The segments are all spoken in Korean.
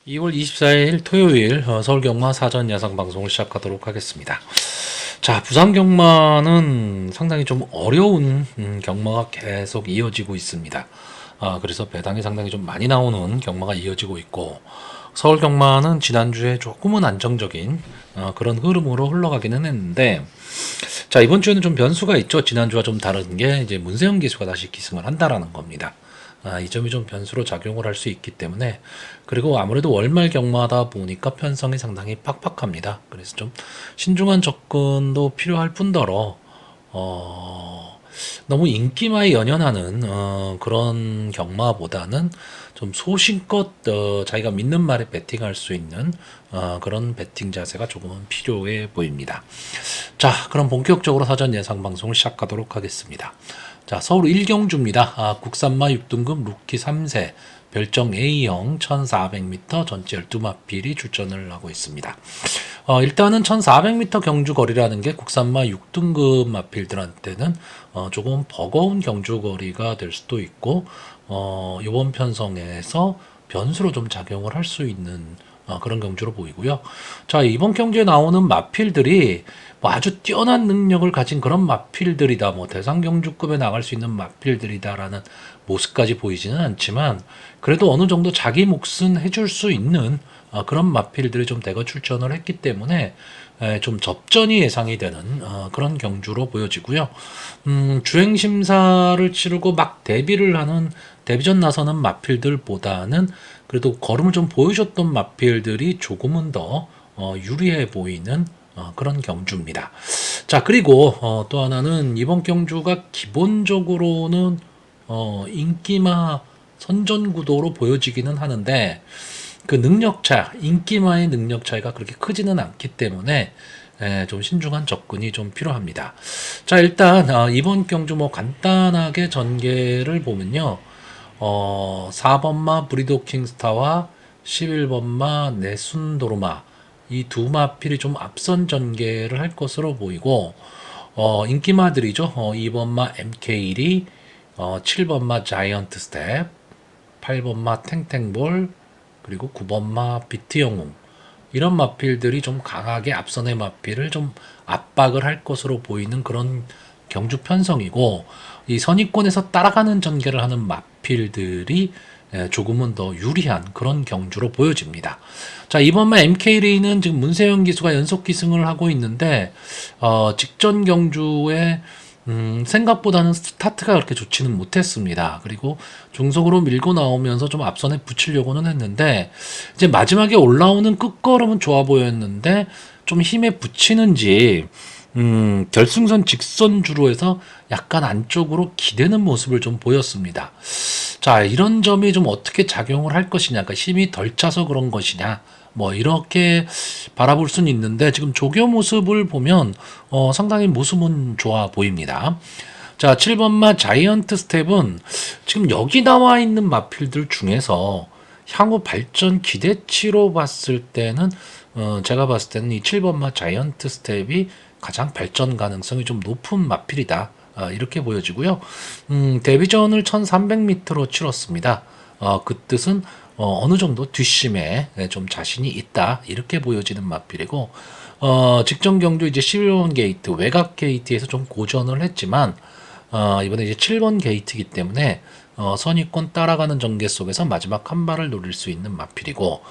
2월 24일 토요일 서울 경마 사전 야상 방송을 시작하도록 하겠습니다. 자, 부산 경마는 상당히 좀 어려운 경마가 계속 이어지고 있습니다. 그래서 배당이 상당히 좀 많이 나오는 경마가 이어지고 있고, 서울 경마는 지난주에 조금은 안정적인 그런 흐름으로 흘러가기는 했는데, 자, 이번 주에는 좀 변수가 있죠. 지난주와 좀 다른 게 이제 문세영 기수가 다시 기승을 한다라는 겁니다. 이 점이 좀 변수로 작용을 할 수 있기 때문에, 그리고 아무래도 월말 경마다 보니까 편성이 상당히 팍팍합니다. 그래서 좀 신중한 접근도 필요할 뿐더러 너무 인기마에 연연하는 그런 경마보다는 좀 소신껏 자기가 믿는 말에 베팅할 수 있는 그런 베팅 자세가 조금은 필요해 보입니다. 자, 그럼 본격적으로 사전 예상 방송을 시작하도록 하겠습니다. 자, 서울 1경주입니다. 국산마 6등급 루키 3세 별정 A형 1400m 전체 12마필이 출전을 하고 있습니다. 일단은 1400m 경주 거리라는 게 국산마 6등급 마필들한테는 조금 버거운 경주 거리가 될 수도 있고, 이번 편성에서 변수로 좀 작용을 할 수 있는 그런 경주로 보이고요. 자, 이번 경주에 나오는 마필들이 뭐 아주 뛰어난 능력을 가진 그런 마필들이다, 뭐 대상 경주급에 나갈 수 있는 마필들이다라는 모습까지 보이지는 않지만, 그래도 어느 정도 자기 몫은 해줄 수 있는 그런 마필들이 좀 대거 출전을 했기 때문에 좀 접전이 예상이 되는 그런 경주로 보여지고요. 주행 심사를 치르고 막 데뷔를 하는 데뷔전 나서는 마필들보다는 그래도 걸음을 좀 보여줬던 마필들이 조금은 더 유리해 보이는 그런 경주입니다. 자, 그리고 또 하나는 이번 경주가 기본적으로는 인기마 선전 구도로 보여지기는 하는데, 그 능력차, 인기마의 능력 차이가 그렇게 크지는 않기 때문에 좀 신중한 접근이 좀 필요합니다. 자, 일단 이번 경주 뭐 간단하게 전개를 보면요. 4번마 브리도 킹스타와 11번마 네순도르마, 이 두 마필이 좀 앞선 전개를 할 것으로 보이고, 인기마들이죠. 2번마 MK1이 7번마 자이언트 스텝, 8번마 탱탱볼, 그리고 9번마 비트 영웅, 이런 마필들이 좀 강하게 앞선의 마필을 좀 압박을 할 것으로 보이는 그런 경주 편성이고, 이 선위권에서 따라가는 전개를 하는 마필들이 조금은 더 유리한 그런 경주로 보여집니다. 자, 이번만 MK레이는 지금 문세영 기수가 연속 기승을 하고 있는데, 직전 경주에 생각보다는 스타트가 그렇게 좋지는 못했습니다. 그리고 중속으로 밀고 나오면서 좀 앞선에 붙이려고는 했는데, 이제 마지막에 올라오는 끝걸음은 좋아 보였는데, 좀 힘에 붙이는지, 결승선 직선주로 해서 약간 안쪽으로 기대는 모습을 좀 보였습니다. 자, 이런 점이 좀 어떻게 작용을 할 것이냐, 그러니까 힘이 덜 차서 그런 것이냐, 뭐 이렇게 바라볼 수는 있는데, 지금 조교 모습을 보면 상당히 모습은 좋아 보입니다. 자, 7번마 자이언트 스텝은 지금 여기 나와 있는 마필들 중에서 향후 발전 기대치로 봤을 때는 제가 봤을 때는 이 7번마 자이언트 스텝이 가장 발전 가능성이 좀 높은 마필이다, 이렇게 보여지고요. 데뷔전을 1300m로 치렀습니다. 그 뜻은 어느 정도 뒷심에 좀 자신이 있다, 이렇게 보여지는 마필이고, 직전 경주 이제 11번 게이트 외곽 게이트에서 좀 고전을 했지만, 이번에 이제 7번 게이트이기 때문에 선위권 따라가는 전개 속에서 마지막 한 발을 노릴 수 있는 마필이고,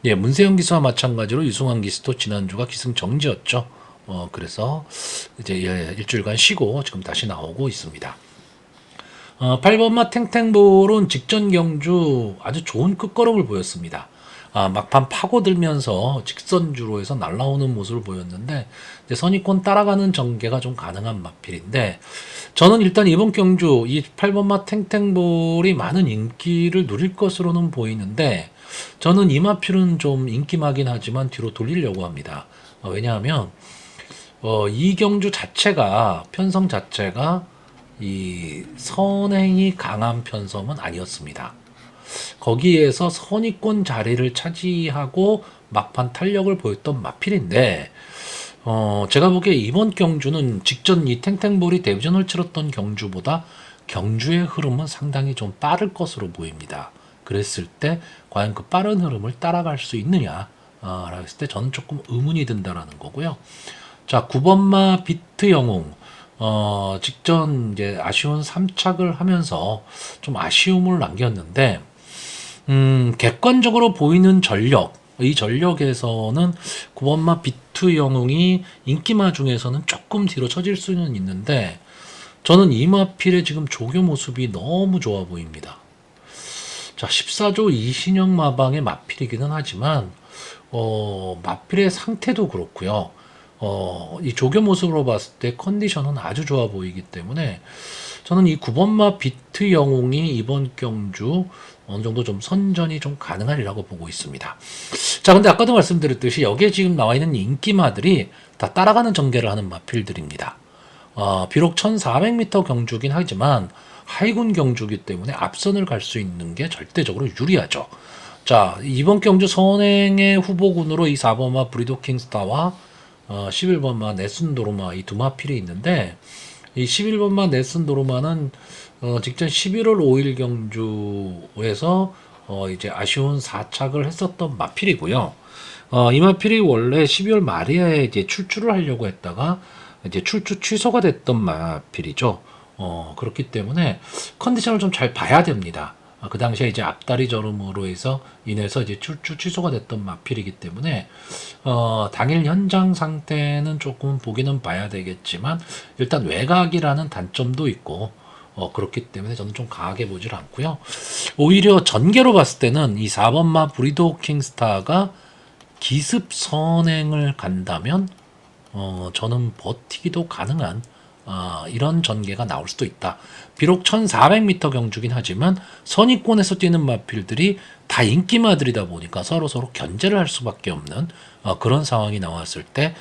예, 문세영 기수와 마찬가지로 유승환 기수도 지난주가 기승 정지였죠. 그래서 이제 일주일간 쉬고 지금 다시 나오고 있습니다. 8번마 탱탱볼은 직전 경주 아주 좋은 끝걸음을 보였습니다. 막판 파고들면서 직선주로 해서 날아오는 모습을 보였는데, 이제 선위권 따라가는 전개가 좀 가능한 마필인데, 저는 일단 이번 경주 이 8번마 탱탱볼이 많은 인기를 누릴 것으로는 보이는데, 저는 이 마필은 좀 인기마긴 하지만 뒤로 돌리려고 합니다. 왜냐하면 이 경주 자체가, 편성 자체가 이 선행이 강한 편성은 아니었습니다. 거기에서 선위권 자리를 차지하고 막판 탄력을 보였던 마필인데, 제가 보기에 이번 경주는 직전 이 탱탱볼이 데뷔전을 치렀던 경주보다 경주의 흐름은 상당히 좀 빠를 것으로 보입니다. 그랬을 때 과연 그 빠른 흐름을 따라갈 수 있느냐 라고 했을 때 저는 조금 의문이 든다라는 거고요. 자, 9번마 비트 영웅. 직전 이제 아쉬운 3착을 하면서 좀 아쉬움을 남겼는데, 객관적으로 보이는 전력, 이 전력에서는 9번마 비트 영웅이 인기마 중에서는 조금 뒤로 처질 수는 있는데, 저는 이마필의 지금 조교 모습이 너무 좋아 보입니다. 자, 14조 이신영 마방의 마필이기는 하지만, 마필의 상태도 그렇고요. 이 조교 모습으로 봤을 때 컨디션은 아주 좋아 보이기 때문에 저는 이 9번마 비트 영웅이 이번 경주 어느 정도 좀 선전이 좀 가능하리라고 보고 있습니다. 자, 근데 아까도 말씀드렸듯이 여기에 지금 나와 있는 인기마들이 다 따라가는 전개를 하는 마필들입니다. 비록 1400m 경주긴 하지만 하이군 경주기 때문에 앞선을 갈 수 있는 게 절대적으로 유리하죠. 자, 이번 경주 선행의 후보군으로 이 4번마 브리도 킹스타와 11번마 네슨 도로마 이 두 마필이 있는데 이 11번마 네슨 도로마는 직전 11월 5일 경주에서 이제 아쉬운 4착을 했었던 마필이고요. 이 마필이 원래 12월 말에 이제 출주를 하려고 했다가 이제 출주 취소가 됐던 마필이죠. 그렇기 때문에 컨디션을 좀 잘 봐야 됩니다. 그 당시에 이제 앞다리 저름으로 해서 인해서 이제 출주 취소가 됐던 마필이기 때문에 당일 현장 상태는 조금 보기는 봐야 되겠지만 일단 외곽이라는 단점도 있고 그렇기 때문에 저는 좀 강하게 보질 않고요. 오히려 전개로 봤을 때는 이 4번마 브리도 킹스타가 기습 선행을 간다면 저는 버티기도 가능한 이런 전개가 나올 수도 있다. 비록 1400m 경주긴 하지만 선입권에서 뛰는 마필들이 다 인기마들이다 보니까 서로 견제를 할 수밖에 없는 그런 상황이 나왔을 때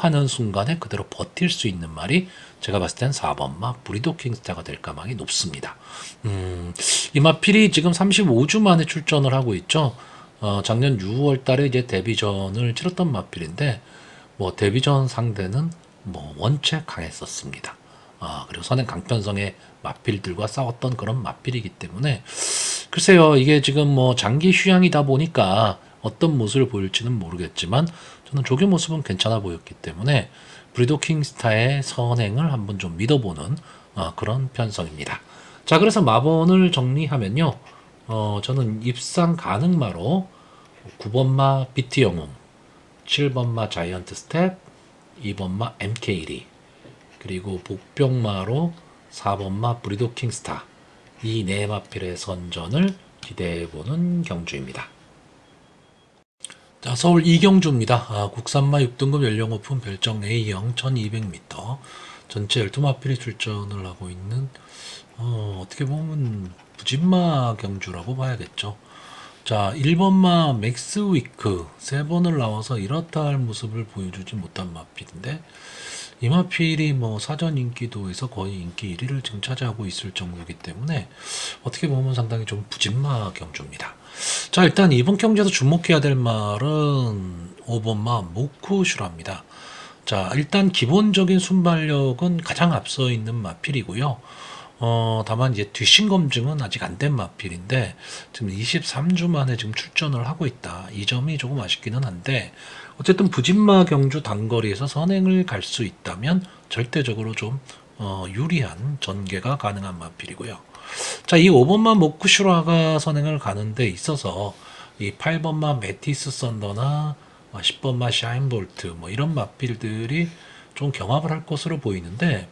하는 순간에 그대로 버틸 수 있는 말이 제가 봤을 땐 4번마 브리도 킹스타가 될 가망이 높습니다. 이 마필이 지금 35주 만에 출전을 하고 있죠. 작년 6월 달에 이제 데뷔전을 치렀던 마필인데 뭐 데뷔전 상대는 뭐 원체 강했었습니다. 그리고 선행 강편성의 마필들과 싸웠던 그런 마필이기 때문에 글쎄요, 이게 지금 뭐 장기 휴양이다 보니까 어떤 모습을 보일지는 모르겠지만 저는 조교 모습은 괜찮아 보였기 때문에 브리도 킹스타의 선행을 한번 좀 믿어보는 그런 편성입니다. 자, 그래서 마번을 정리하면요, 저는 입상 가능마로 9번마 비트 영웅, 7번마 자이언트 스텝, 2번마 MK1이 그리고 복병마로 4번마 브리도 킹스타 이 네 마필의 선전을 기대해보는 경주입니다. 자, 서울 이경주입니다. 국산마 6등급 연령 오픈 별정 A형 1200m 전체 12마필이 출전을 하고 있는 어떻게 보면 부진마 경주라고 봐야겠죠. 자, 1번마 맥스 위크 3번을 나와서 이렇다 할 모습을 보여주지 못한 마필인데 이 마필이 뭐 사전 인기도에서 거의 인기 1위를 지금 차지하고 있을 정도이기 때문에 어떻게 보면 상당히 좀 부진마 경주입니다. 자, 일단 이번 경주에서 주목해야 될 말은 5번마 모쿠슈라입니다. 자, 일단 기본적인 순발력은 가장 앞서 있는 마필이고요. 다만 이제 뒷심 검증은 아직 안 된 마필인데 지금 23주 만에 지금 출전을 하고 있다. 이 점이 조금 아쉽기는 한데 어쨌든 부진마 경주 단거리에서 선행을 갈 수 있다면 절대적으로 좀 유리한 전개가 가능한 마필이고요. 자, 이 5번마 모쿠슈라가 선행을 가는 데 있어서 이 8번마 메티스 썬더나 10번마 샤인볼트 뭐 이런 마필들이 좀 경합을 할 것으로 보이는데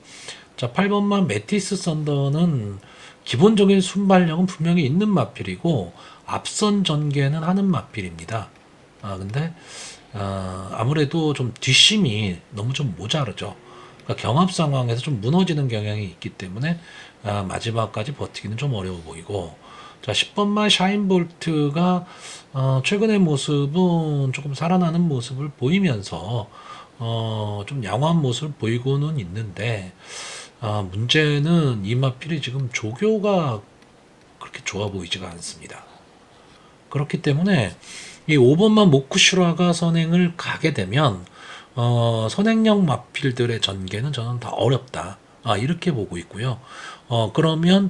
자, 8번마 메티스 썬더는 기본적인 순발력은 분명히 있는 마필이고 앞선 전개는 하는 마필입니다. 근데 아무래도 좀 뒷심이 너무 좀 모자르죠. 그러니까 경합 상황에서 좀 무너지는 경향이 있기 때문에 마지막까지 버티기는 좀 어려워 보이고 자, 10번마 샤인볼트가 최근의 모습은 조금 살아나는 모습을 보이면서 좀 양호한 모습을 보이고는 있는데 문제는 이 마필이 지금 조교가 그렇게 좋아 보이지가 않습니다. 그렇기 때문에 이 5번만 모쿠슈라가 선행을 가게 되면 선행형 마필들의 전개는 저는 다 어렵다. 이렇게 보고 있고요. 그러면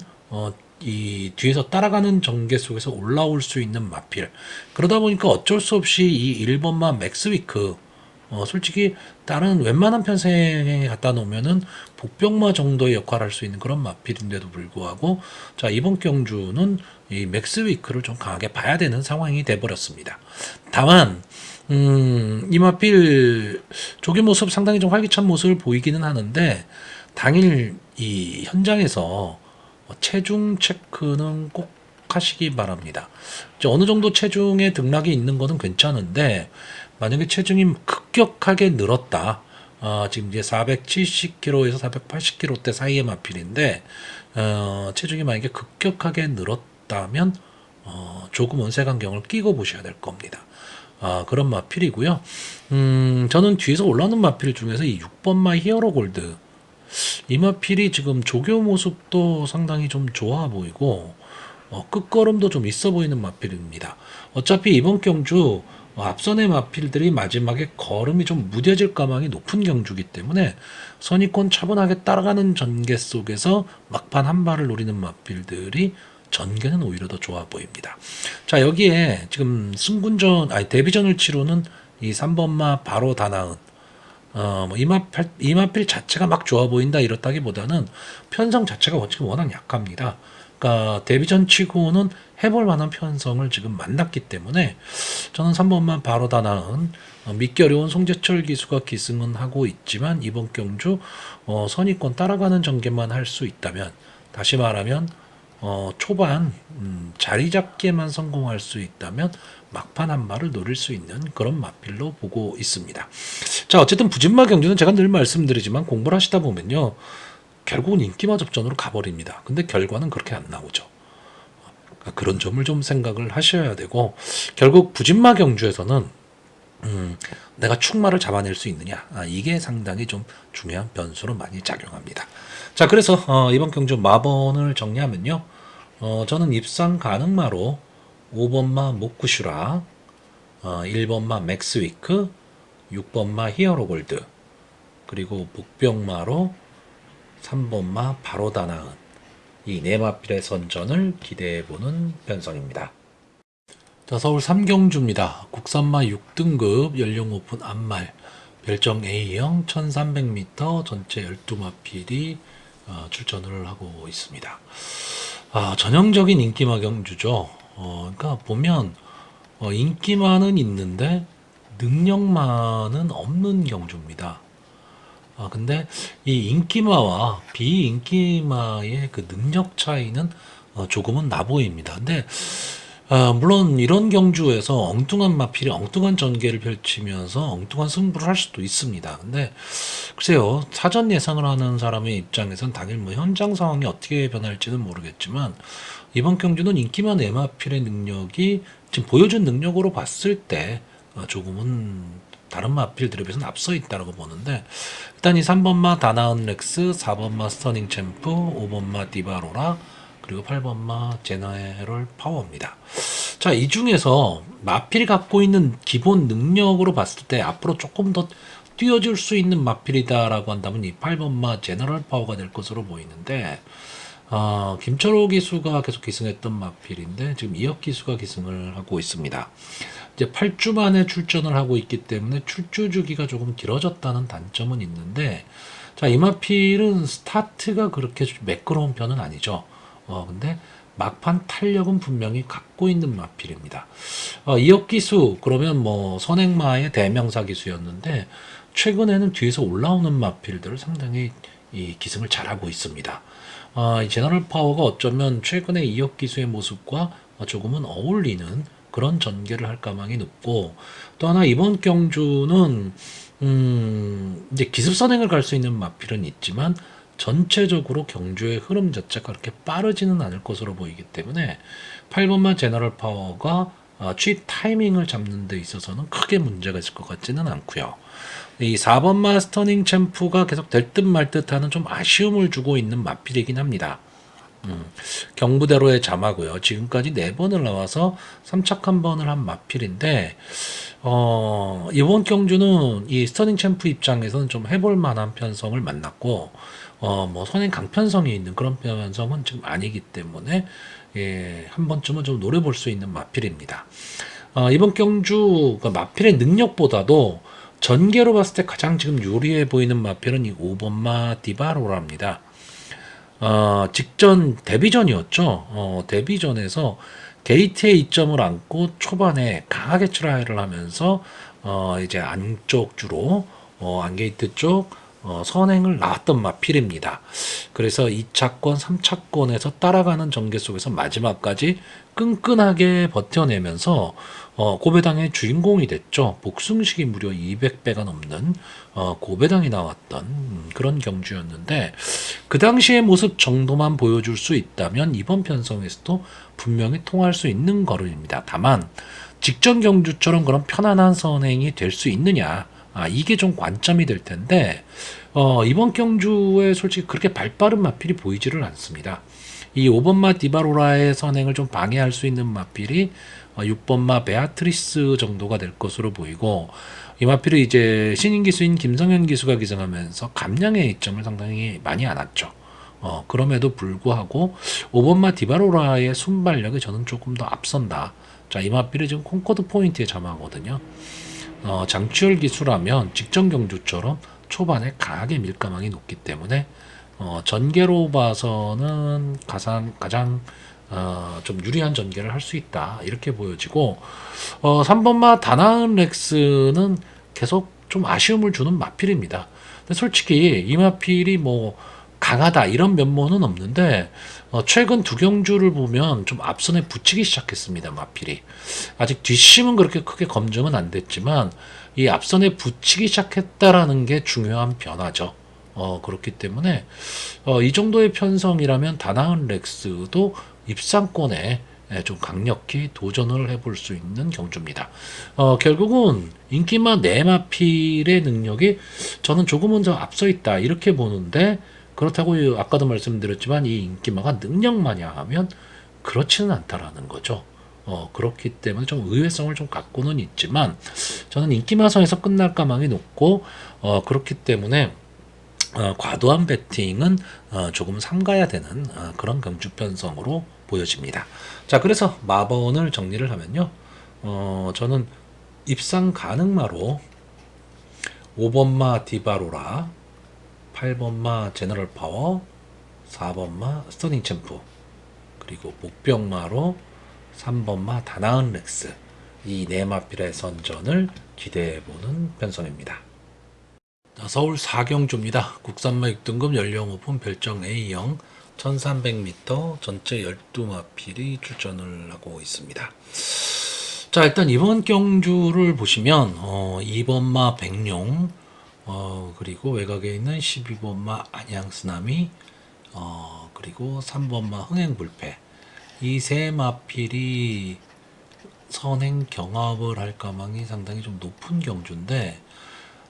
이 뒤에서 따라가는 전개 속에서 올라올 수 있는 마필. 그러다 보니까 어쩔 수 없이 이 1번마 맥스위크, 솔직히 다른 웬만한 편성에 갖다 놓으면은 복병마 정도의 역할을 할 수 있는 그런 마필인데도 불구하고, 자, 이번 경주는 이 맥스위크를 좀 강하게 봐야 되는 상황이 돼버렸습니다. 다만, 이 마필 조개 모습 상당히 좀 활기찬 모습을 보이기는 하는데, 당일 이 현장에서 체중 체크는 꼭 하시기 바랍니다. 어느 정도 체중의 등락이 있는 것은 괜찮은데, 만약에 체중이 급격하게 늘었다. 지금 이제 470kg에서 480kg대 사이의 마필인데, 체중이 만약에 급격하게 늘었다면, 조금 원색안경을 끼고 보셔야 될 겁니다. 그런 마필이고요. 저는 뒤에서 올라오는 마필 중에서 이 6번마 히어로 골드, 이 마필이 지금 조교 모습도 상당히 좀 좋아 보이고, 끝걸음도 좀 있어 보이는 마필입니다. 어차피 이번 경주 앞선의 마필들이 마지막에 걸음이 좀 무뎌질 가망이 높은 경주기 때문에 선입권 차분하게 따라가는 전개 속에서 막판 한 발을 노리는 마필들이 전개는 오히려 더 좋아 보입니다. 자, 여기에 지금 데뷔전을 치르는 이 3번마 바로 다나은, 이마필 자체가 막 좋아 보인다 이렇다기보다는 편성 자체가 지금 워낙 약합니다. 그러니까 데뷔전 치고는 해볼 만한 편성을 지금 만났기 때문에 저는 3번만 바로 다 나은, 믿기 어려운 송재철 기수가 기승은 하고 있지만 이번 경주 선입권 따라가는 전개만 할 수 있다면, 다시 말하면 초반 자리 잡기에만 성공할 수 있다면 막판 한 발을 노릴 수 있는 그런 마필로 보고 있습니다. 자, 어쨌든 부진마 경주는 제가 늘 말씀드리지만 공부를 하시다 보면요, 결국은 인기마 접전으로 가버립니다. 근데 결과는 그렇게 안 나오죠. 그러니까 그런 점을 좀 생각을 하셔야 되고, 결국 부진마 경주에서는 내가 축마를 잡아낼 수 있느냐, 이게 상당히 좀 중요한 변수로 많이 작용합니다. 자, 그래서 이번 경주 마번을 정리하면요, 저는 입상 가능마로 5번마 모쿠슈라, 1번마 맥스위크, 6번마 히어로골드, 그리고 복병마로 3번마 바로다나은, 이 네 마필의 선전을 기대해보는 편성입니다. 자, 서울 3경주입니다. 국산마 6등급 연령 오픈 암말, 별정 A형 1300m 전체 12마필이 출전을 하고 있습니다. 전형적인 인기마 경주죠. 그러니까 보면 인기마는 있는데 능력마는 없는 경주입니다. 근데 이 인기마와 비인기마의 그 능력 차이는 조금은 나 보입니다. 근데 물론 이런 경주에서 엉뚱한 마필이 엉뚱한 전개를 펼치면서 엉뚱한 승부를 할 수도 있습니다. 근데 글쎄요, 사전 예상을 하는 사람의 입장에선 당일 뭐 현장 상황이 어떻게 변할지는 모르겠지만, 이번 경주는 인기마 네 마필의 능력이 지금 보여준 능력으로 봤을 때 조금은 다른 마필들에 비해서는 앞서 있다고 보는데, 일단 이 3번마 다나은 렉스, 4번마 스터닝 챔프, 5번마 디바로라, 그리고 8번마 제너럴 파워입니다. 자, 이 중에서 마필이 갖고 있는 기본 능력으로 봤을 때 앞으로 조금 더 뛰어줄 수 있는 마필이다라고 한다면 이 8번마 제너럴 파워가 될 것으로 보이는데, 김철호 기수가 계속 기승했던 마필인데 지금 이혁 기수가 기승을 하고 있습니다. 이제 8주 만에 출전을 하고 있기 때문에 출주 주기가 조금 길어졌다는 단점은 있는데, 자, 이 마필은 스타트가 그렇게 매끄러운 편은 아니죠. 근데 막판 탄력은 분명히 갖고 있는 마필입니다. 이혁 기수, 그러면 뭐 선행마의 대명사 기수였는데 최근에는 뒤에서 올라오는 마필들을 상당히 이 기승을 잘하고 있습니다. 이 제너럴 파워가 어쩌면 최근에 이혁 기수의 모습과 조금은 어울리는 그런 전개를 할 가망이 높고, 또 하나 이번 경주는 이제 기습 선행을 갈 수 있는 마필은 있지만 전체적으로 경주의 흐름 자체가 그렇게 빠르지는 않을 것으로 보이기 때문에 8번마 제너럴 파워가 취입 타이밍을 잡는 데 있어서는 크게 문제가 있을 것 같지는 않고요. 이 4번마 스터닝 챔프가 계속 될 듯 말 듯하는 좀 아쉬움을 주고 있는 마필이긴 합니다. 경부대로의 자마고요. 지금까지 4번을 나와서 3착 한 번을 한 마필인데 이번 경주는 이 스터닝 챔프 입장에서는 좀 해볼 만한 편성을 만났고 뭐 선행 강편성이 있는 그런 편성은 지금 아니기 때문에 예, 한 번쯤은 좀 노려볼 수 있는 마필입니다. 이번 경주 그 마필의 능력보다도 전개로 봤을 때 가장 지금 유리해 보이는 마필은 이 5번마 디바로라입니다. 직전 데뷔전이었죠. 데뷔전에서 게이트에 이점을 안고 초반에 강하게 트라이를 하면서 이제 안쪽 주로 안게이트 쪽 선행을 나왔던 마필입니다. 그래서 2차권, 3차권에서 따라가는 전개 속에서 마지막까지 끈끈하게 버텨내면서 고배당의 주인공이 됐죠. 복승식이 무려 200배가 넘는 고배당이 나왔던 그런 경주였는데 그 당시의 모습 정도만 보여줄 수 있다면 이번 편성에서도 분명히 통할 수 있는 걸음입니다. 다만 직전 경주처럼 그런 편안한 선행이 될 수 있느냐, 이게 좀 관점이 될 텐데 이번 경주에 솔직히 그렇게 발빠른 마필이 보이지를 않습니다. 이 5번마 디바로라의 선행을 좀 방해할 수 있는 마필이 6번마 베아트리스 정도가 될 것으로 보이고, 이 마필을 이제 신인 기수인 김성현 기수가 기승하면서 감량의 이점을 상당히 많이 안았죠. 그럼에도 불구하고 5번마 디바로라의 순발력이 저는 조금 더 앞선다. 자, 이 마필이 지금 콩코드 포인트에 잠하거든요. 장치열 기수라면 직전 경주처럼 초반에 강하게 밀가망이 높기 때문에 전개로 봐서는 가장 좀 유리한 전개를 할 수 있다 이렇게 보여지고 3번마 다나은 렉스는 계속 좀 아쉬움을 주는 마필입니다. 근데 솔직히 이 마필이 뭐 강하다 이런 면모는 없는데 최근 두 경주를 보면 좀 앞선에 붙이기 시작했습니다. 마필이 아직 뒷심은 그렇게 크게 검증은 안 됐지만 이 앞선에 붙이기 시작했다라는 게 중요한 변화죠. 그렇기 때문에 이 정도의 편성이라면 다나은 렉스도 입상권에 좀 강력히 도전을 해볼 수 있는 경주입니다. 결국은 인기마 네마필의 능력이 저는 조금은 더 앞서 있다 이렇게 보는데, 그렇다고 아까도 말씀드렸지만 이 인기마가 능력마냐 하면 그렇지는 않다라는 거죠. 그렇기 때문에 좀 의외성을 좀 갖고는 있지만 저는 인기마선에서 끝날 가망이 높고 그렇기 때문에 과도한 배팅은 조금 삼가야 되는 그런 경주 편성으로 보여집니다. 자, 그래서 마번을 정리를 하면요. 저는 입상 가능마로 5번마 디바로라, 8번마 제너럴 파워, 4번마 스터닝 챔프, 그리고 복병마로 3번마 다나은 렉스, 이 네 마필의 선전을 기대해보는 편성입니다. 서울 4경주입니다. 국산마 6등급 연령 오픈 별정 A형 1300m 전체 12마필이 출전을 하고 있습니다. 자, 일단 이번 경주를 보시면 2번마 백룡, 그리고 외곽에 있는 12번마 안양쓰나미, 그리고 3번마 흥행불패, 이 세 마필이 선행 경합을 할 가망이 상당히 좀 높은 경주인데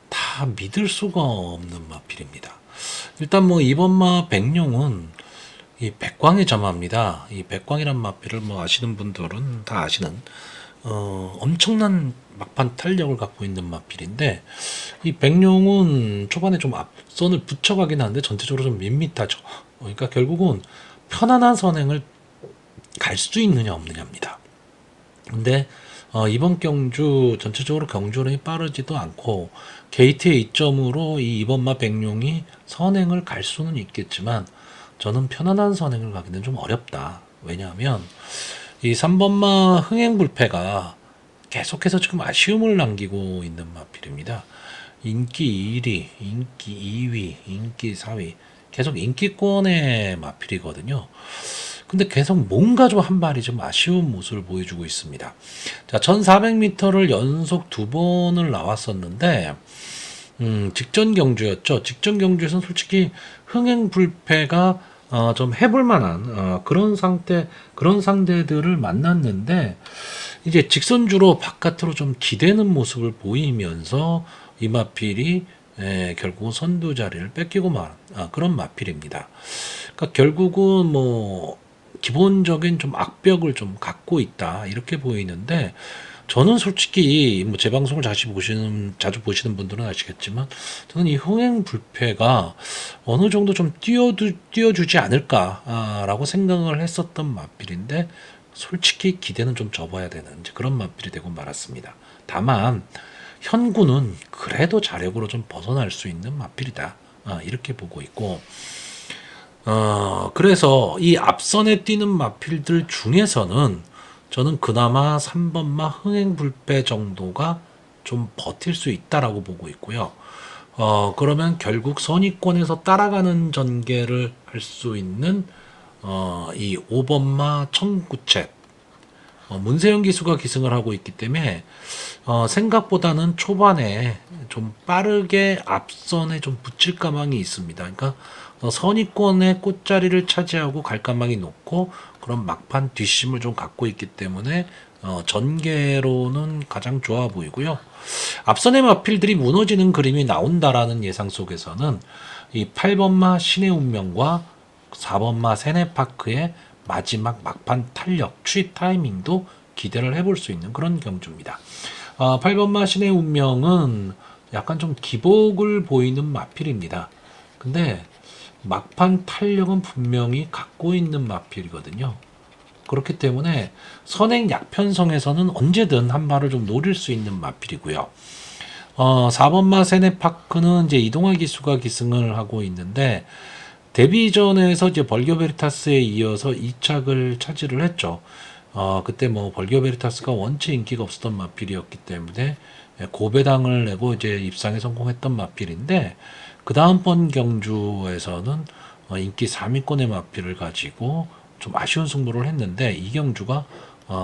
다 믿을 수가 없는 마필입니다. 일단 뭐 이번마 백룡은 이 백광의 점화입니다. 이 백광이란 마필을 뭐 아시는 분들은 다 아시는 엄청난 막판 탄력을 갖고 있는 마필인데, 이 백룡은 초반에 좀 앞선을 붙여가긴 하는데 전체적으로 좀 밋밋하죠. 그러니까 결국은 편안한 선행을 갈 수 있느냐 없느냐입니다. 근데 이번 경주 전체적으로 경주량이 빠르지도 않고 게이트의 이점으로 이 이번마 백룡이 선행을 갈 수는 있겠지만 저는 편안한 선행을 가기는 좀 어렵다. 왜냐하면 이 3번마 흥행불패가 계속해서 지금 아쉬움을 남기고 있는 마필입니다. 인기 1위, 인기 2위, 인기 4위 계속 인기권의 마필이거든요. 근데 계속 뭔가 좀 한 발이 좀 아쉬운 모습을 보여주고 있습니다. 자, 1400m를 연속 2번을 나왔었는데 직전 경주였죠. 직전 경주에서는 솔직히 흥행불패가 좀 해볼 만한 그런 상대들을 만났는데 이제 직선주로 바깥으로 좀 기대는 모습을 보이면서 이마필이 결국은 선두 자리를 뺏기고 만 그런 마필입니다. 그러니까 결국은 뭐 기본적인 좀 악벽을 좀 갖고 있다 이렇게 보이는데 저는 솔직히 뭐 제 방송을 자주 보시는 분들은 아시겠지만 저는 이 흥행 불패가 어느 정도 좀 띄워주지 않을까라고 생각을 했었던 마필인데 솔직히 기대는 좀 접어야 되는 이제 그런 마필이 되고 말았습니다. 다만 현구는 그래도 자력으로 좀 벗어날 수 있는 마필이다. 이렇게 보고 있고 그래서 이 앞선에 뛰는 마필들 중에서는 저는 그나마 3번마 흥행불패 정도가 좀 버틸 수 있다라고 보고 있고요. 그러면 결국 선위권에서 따라가는 전개를 할 수 있는 이 5번마 청구책 문세영 기수가 기승을 하고 있기 때문에 생각보다는 초반에 좀 빠르게 앞선에 좀 붙일 가망이 있습니다. 그러니까 선위권의 꽃자리를 차지하고 갈 가망이 높고 그런 막판 뒷심을 좀 갖고 있기 때문에 전개로는 가장 좋아 보이고요. 앞선의 마필들이 무너지는 그림이 나온다라는 예상 속에서는 이 8번마 신의 운명과 4번마 세네파크의 마지막 막판 탄력, 추입 타이밍도 기대를 해볼 수 있는 그런 경주입니다. 8번마 신의 운명은 약간 좀 기복을 보이는 마필입니다. 근데 막판 탄력은 분명히 갖고 있는 마필이거든요. 그렇기 때문에 선행 약편성에서는 언제든 한 발을 좀 노릴 수 있는 마필이고요. 4번마 세네파크는 이제 이동화 기수가 기승을 하고 있는데 데뷔전에서 이제 벌교 베리타스에 이어서 2착을 차지를 했죠. 그때 뭐 벌교 베리타스가 원체 인기가 없었던 마필이었기 때문에 고배당을 내고 이제 입상에 성공했던 마필인데 그 다음번 경주에서는 인기 3위권의 마필을 가지고 좀 아쉬운 승부를 했는데 이 경주가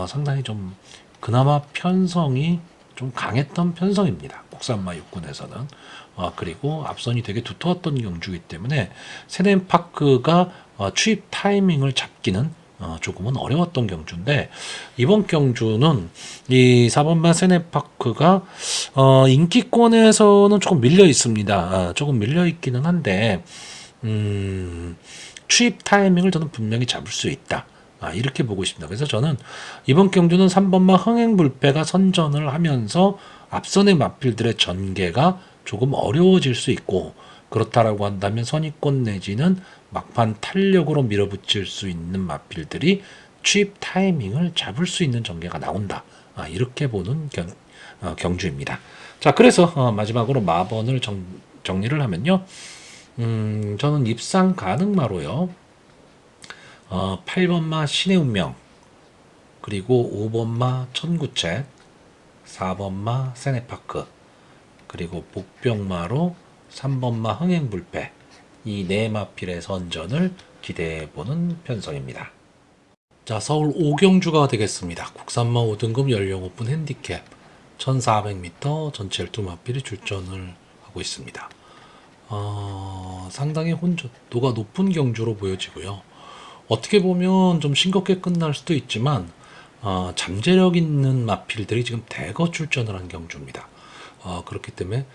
상당히 좀 그나마 편성이 좀 강했던 편성입니다. 국산마 육군에서는. 그리고 앞선이 되게 두터웠던 경주이기 때문에 세넨파크가 추입 타이밍을 잡기는 조금은 어려웠던 경주인데 이번 경주는 이 4번마 세네파크가 인기권에서는 조금 밀려 있습니다. 조금 밀려 있기는 한데 추입 타이밍을 저는 분명히 잡을 수 있다. 이렇게 보고 있습니다. 그래서 저는 이번 경주는 3번마 흥행불패가 선전을 하면서 앞선의 마필들의 전개가 조금 어려워질 수 있고 그렇다라고 한다면 선의권 내지는 막판 탄력으로 밀어붙일 수 있는 마필들이 취입 타이밍을 잡을 수 있는 전개가 나온다. 이렇게 보는 경주입니다. 자, 그래서 마지막으로 마번을 정리를 하면요. 저는 입상 가능마로요. 8번마 신의 운명, 그리고 5번마 천구책, 4번마 세네파크, 그리고 복병마로 3번마 흥행불패, 이 네 마필의 선전을 기대해보는 편성입니다. 자, 서울 5경주가 되겠습니다. 국산마 5등급 연령 오픈 핸디캡 1400m 전체 12마필이 출전을 하고 있습니다. 상당히 혼조도가 높은 경주로 보여지고요. 어떻게 보면 좀 싱겁게 끝날 수도 있지만 잠재력 있는 마필들이 지금 대거 출전을 한 경주입니다. 그렇기 때문에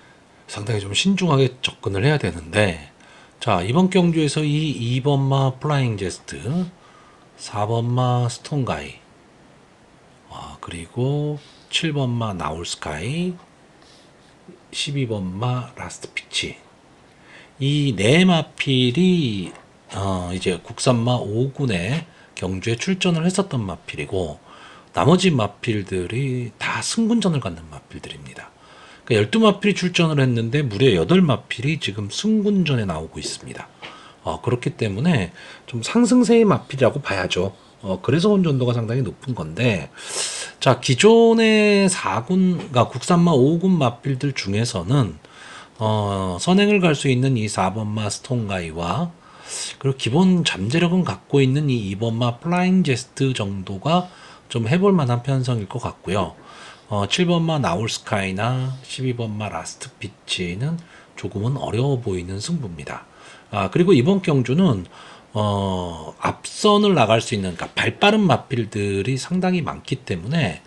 상당히 좀 신중하게 접근을 해야 되는데 자, 이번 경주에서 이 2번마 플라잉 제스트, 4번마 스톤가이, 그리고 7번마 나울스카이, 12번마 라스트 피치, 이 네 마필이 이제 국산마 5군의 경주에 출전을 했었던 마필이고 나머지 마필들이 다 승군전을 갖는 마필들입니다. 그러니까 12마필이 출전을 했는데 무려 8마필이 지금 승군전에 나오고 있습니다. 그렇기 때문에 좀 상승세의 마필이라고 봐야죠. 그래서 혼전도가 상당히 높은 건데 자, 기존의 4군, 그러니까 국산마 5군 마필들 중에서는 선행을 갈 수 있는 이 4번마 스톤가이와 그리고 기본 잠재력은 갖고 있는 이 2번마 플라잉 제스트 정도가 좀 해볼 만한 편성일 것 같고요. 7번마 나울스카이나 12번마 라스트 피치는 조금은 어려워 보이는 승부입니다. 그리고 이번 경주는 앞선을 나갈 수 있는, 그러니까 발빠른 마필들이 상당히 많기 때문에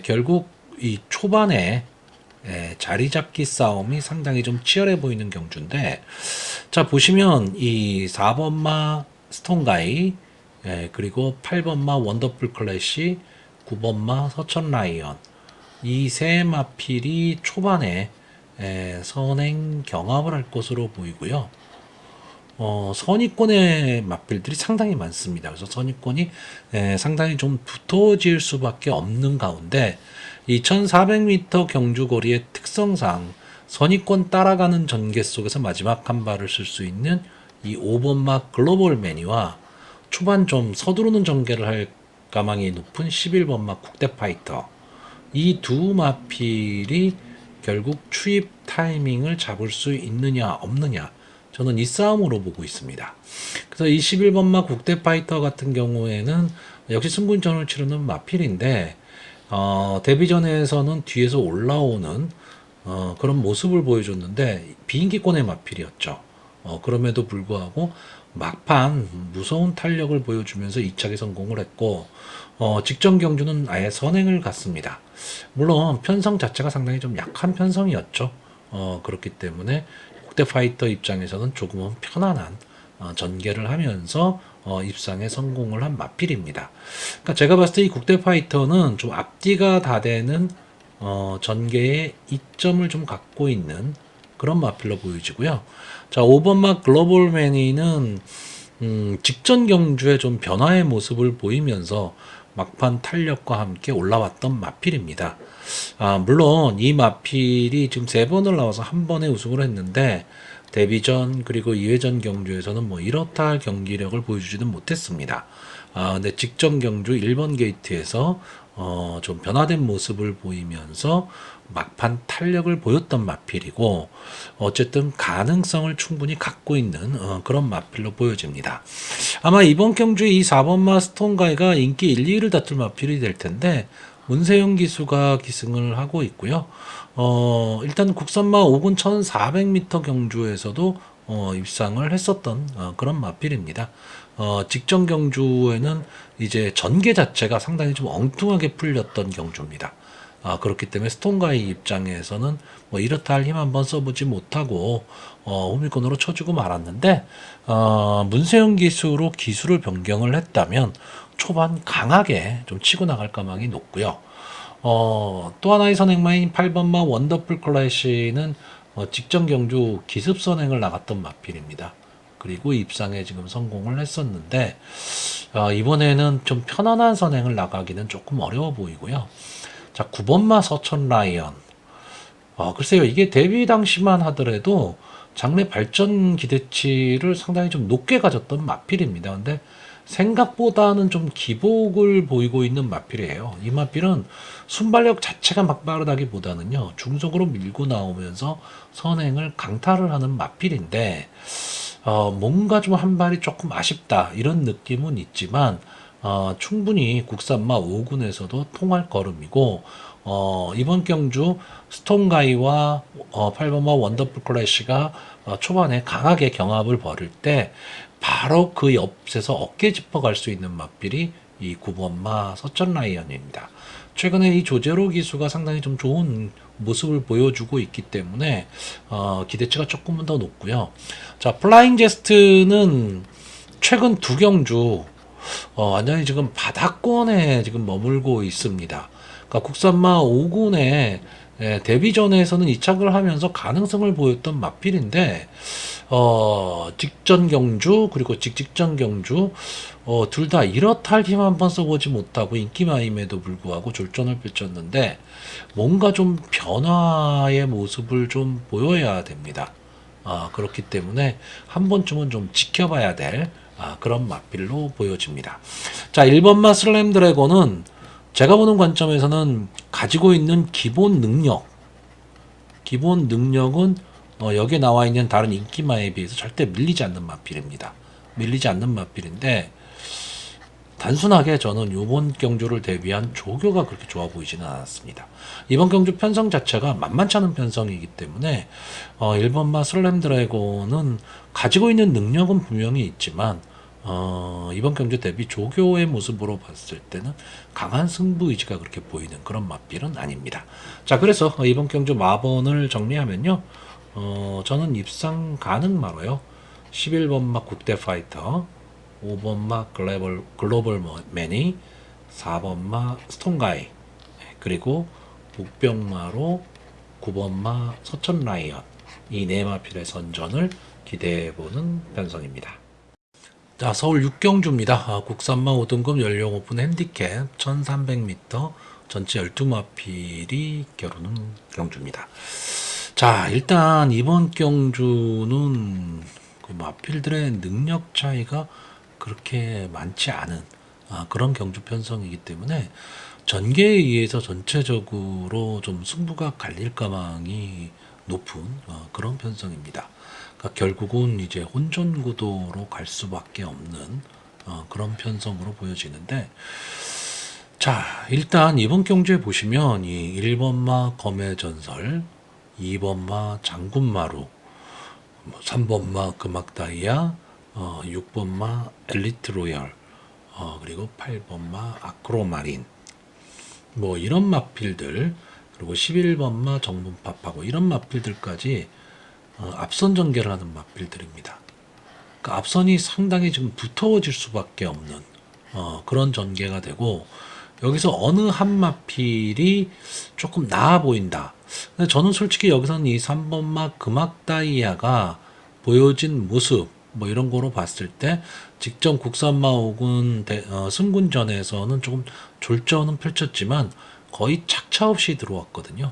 결국 이 초반에 자리 잡기 싸움이 상당히 좀 치열해 보이는 경주인데, 자, 보시면 이 4번마 스톤가이, 그리고 8번마 원더풀 클래시, 9번마 서천 라이언, 이 세 마필이 초반에 선행 경합을 할 것으로 보이고요. 선입권의 마필들이 상당히 많습니다. 그래서 선입권이 상당히 좀 붙어질 수밖에 없는 가운데 2400m 경주거리의 특성상 선입권 따라가는 전개 속에서 마지막 한 발을 쓸 수 있는 이 5번마 글로벌 매니와 초반 좀 서두르는 전개를 할 가망이 높은 11번마 국대 파이터, 이 두 마필이 결국 추입 타이밍을 잡을 수 있느냐 없느냐, 저는 이 싸움으로 보고 있습니다. 그래서 이 11번마 국대 파이터 같은 경우에는 역시 승분전을 치르는 마필인데, 데뷔전에서는 뒤에서 올라오는 그런 모습을 보여줬는데 비인기권의 마필이었죠. 그럼에도 불구하고 막판 무서운 탄력을 보여주면서 2차기 성공을 했고, 직전 경주는 아예 선행을 갔습니다. 물론 편성 자체가 상당히 좀 약한 편성이었죠. 그렇기 때문에 국대 파이터 입장에서는 조금은 편안한 전개를 하면서 입상에 성공을 한 마필입니다. 그러니까 제가 봤을 때 이 국대 파이터는 좀 앞뒤가 다 되는 전개의 이점을 좀 갖고 있는 그런 마필로 보여지고요. 자, 5번마 글로벌 매니는 직전 경주에 좀 변화의 모습을 보이면서 막판 탄력과 함께 올라왔던 마필입니다. 물론 이 마필이 지금 3번을 나와서 한 번에 우승을 했는데 데뷔전 그리고 2회전 경주에서는 뭐 이렇다 할 경기력을 보여주지는 못했습니다. 근데 직전 경주 1번 게이트에서 좀 변화된 모습을 보이면서 막판 탄력을 보였던 마필이고, 어쨌든 가능성을 충분히 갖고 있는 그런 마필로 보여집니다. 아마 이번 경주 이 4번마 스톤가이가 인기 1, 2위를 다툴 마필이 될 텐데 문세영 기수가 기승을 하고 있고요. 일단 국산마 5군 1400m 경주에서도 입상을 했었던 그런 마필입니다. 직전 경주에는 이제 전개 자체가 상당히 좀 엉뚱하게 풀렸던 경주입니다. 그렇기 때문에 스톤가이 입장에서는 뭐 이렇다 할 힘 한번 써보지 못하고 호밀권으로 쳐주고 말았는데, 문세영 기수로 기수를 변경을 했다면 초반 강하게 좀 치고 나갈 가망이 높고요. 또 하나의 선행마인 8번마 원더풀 클래시는 직전 경주 기습 선행을 나갔던 마필입니다. 그리고 입상에 지금 성공을 했었는데, 이번에는 좀 편안한 선행을 나가기는 조금 어려워 보이고요. 자, 9번마 서천 라이언. 글쎄요, 이게 데뷔 당시만 하더라도 장래 발전 기대치를 상당히 좀 높게 가졌던 마필입니다. 근데 생각보다는 좀 기복을 보이고 있는 마필이에요. 이 마필은 순발력 자체가 막 빠르다기보다는요, 중속으로 밀고 나오면서 선행을 강타를 하는 마필인데, 뭔가 좀 한 발이 조금 아쉽다 이런 느낌은 있지만, 충분히 국산마 5군에서도 통할 걸음이고, 이번 경주 스톤가이와 8번마 원더풀 클래시가 초반에 강하게 경합을 벌일 때 바로 그 옆에서 어깨 짚어갈 수 있는 맞필이 이 9번마 서천 라이언입니다. 최근에 이 조제로 기수가 상당히 좀 좋은 모습을 보여주고 있기 때문에 기대치가 조금은 더 높고요. 자, 플라잉 제스트는 최근 두 경주 완전히 지금 바닥권에 지금 머물고 있습니다. 그러니까 국산마 5군에 데뷔전에서는 이착을 하면서 가능성을 보였던 마필인데, 직전 경주 그리고 직직전 경주 둘 다 이렇다 할 힘 한번 써보지 못하고 인기마임에도 불구하고 졸전을 펼쳤는데, 뭔가 좀 변화의 모습을 좀 보여야 됩니다. 그렇기 때문에 한 번쯤은 좀 지켜봐야 될 그런 마필로 보여집니다. 자, 1번마 슬램 드래곤은 제가 보는 관점에서는 가지고 있는 기본 능력은 여기에 나와 있는 다른 인기마에 비해서 절대 밀리지 않는 마필입니다. 밀리지 않는 마필인데, 단순하게 저는 이번 경주를 대비한 조교가 그렇게 좋아 보이지는 않았습니다. 이번 경주 편성 자체가 만만치 않은 편성이기 때문에 1번마 슬램 드래곤은 가지고 있는 능력은 분명히 있지만 이번 경주 대비 조교의 모습으로 봤을 때는 강한 승부 의지가 그렇게 보이는 그런 맞필은 아닙니다. 자, 그래서 이번 경주 마번을 정리하면요. 저는 입상 가능마로요. 11번 막 국대 파이터, 5번 막 글로벌 매니, 4번 막 스톤가이, 그리고 북병마로 9번 마 서천 라이언, 이 네 마필의 선전을 기대해보는 편성입니다. 자, 서울 육경주입니다. 국산마 5등급 연령 오픈 핸디캡 1300m 전체 12마필이 겨루는 경주입니다. 자, 일단 이번 경주는 그 마필들의 능력 차이가 그렇게 많지 않은 그런 경주 편성이기 때문에 전개에 의해서 전체적으로 좀 승부가 갈릴 가망이 높은 그런 편성입니다. 그러니까 결국은 이제 혼전 구도로 갈 수밖에 없는 그런 편성으로 보여지는데, 자, 일단 이번 경주에 보시면 이 1번마 검의 전설, 2번마 장군마루, 3번마 금악다이아, 6번마 엘리트 로열, 그리고 8번마 아크로마린, 뭐 이런 마필들, 그리고 11번마 정문팝하고 이런 마필들까지 앞선 전개를 하는 마필들입니다. 그러니까 앞선이 상당히 지금 두터워질 수밖에 없는 그런 전개가 되고, 여기서 어느 한 마필이 조금 나아 보인다. 근데 저는 솔직히 여기서는 이 3번마 금악다이아가 보여진 모습 뭐 이런 거로 봤을 때 직전 국산마 혹은 승군전에서는 조금 졸전은 펼쳤지만 거의 착차 없이 들어왔거든요.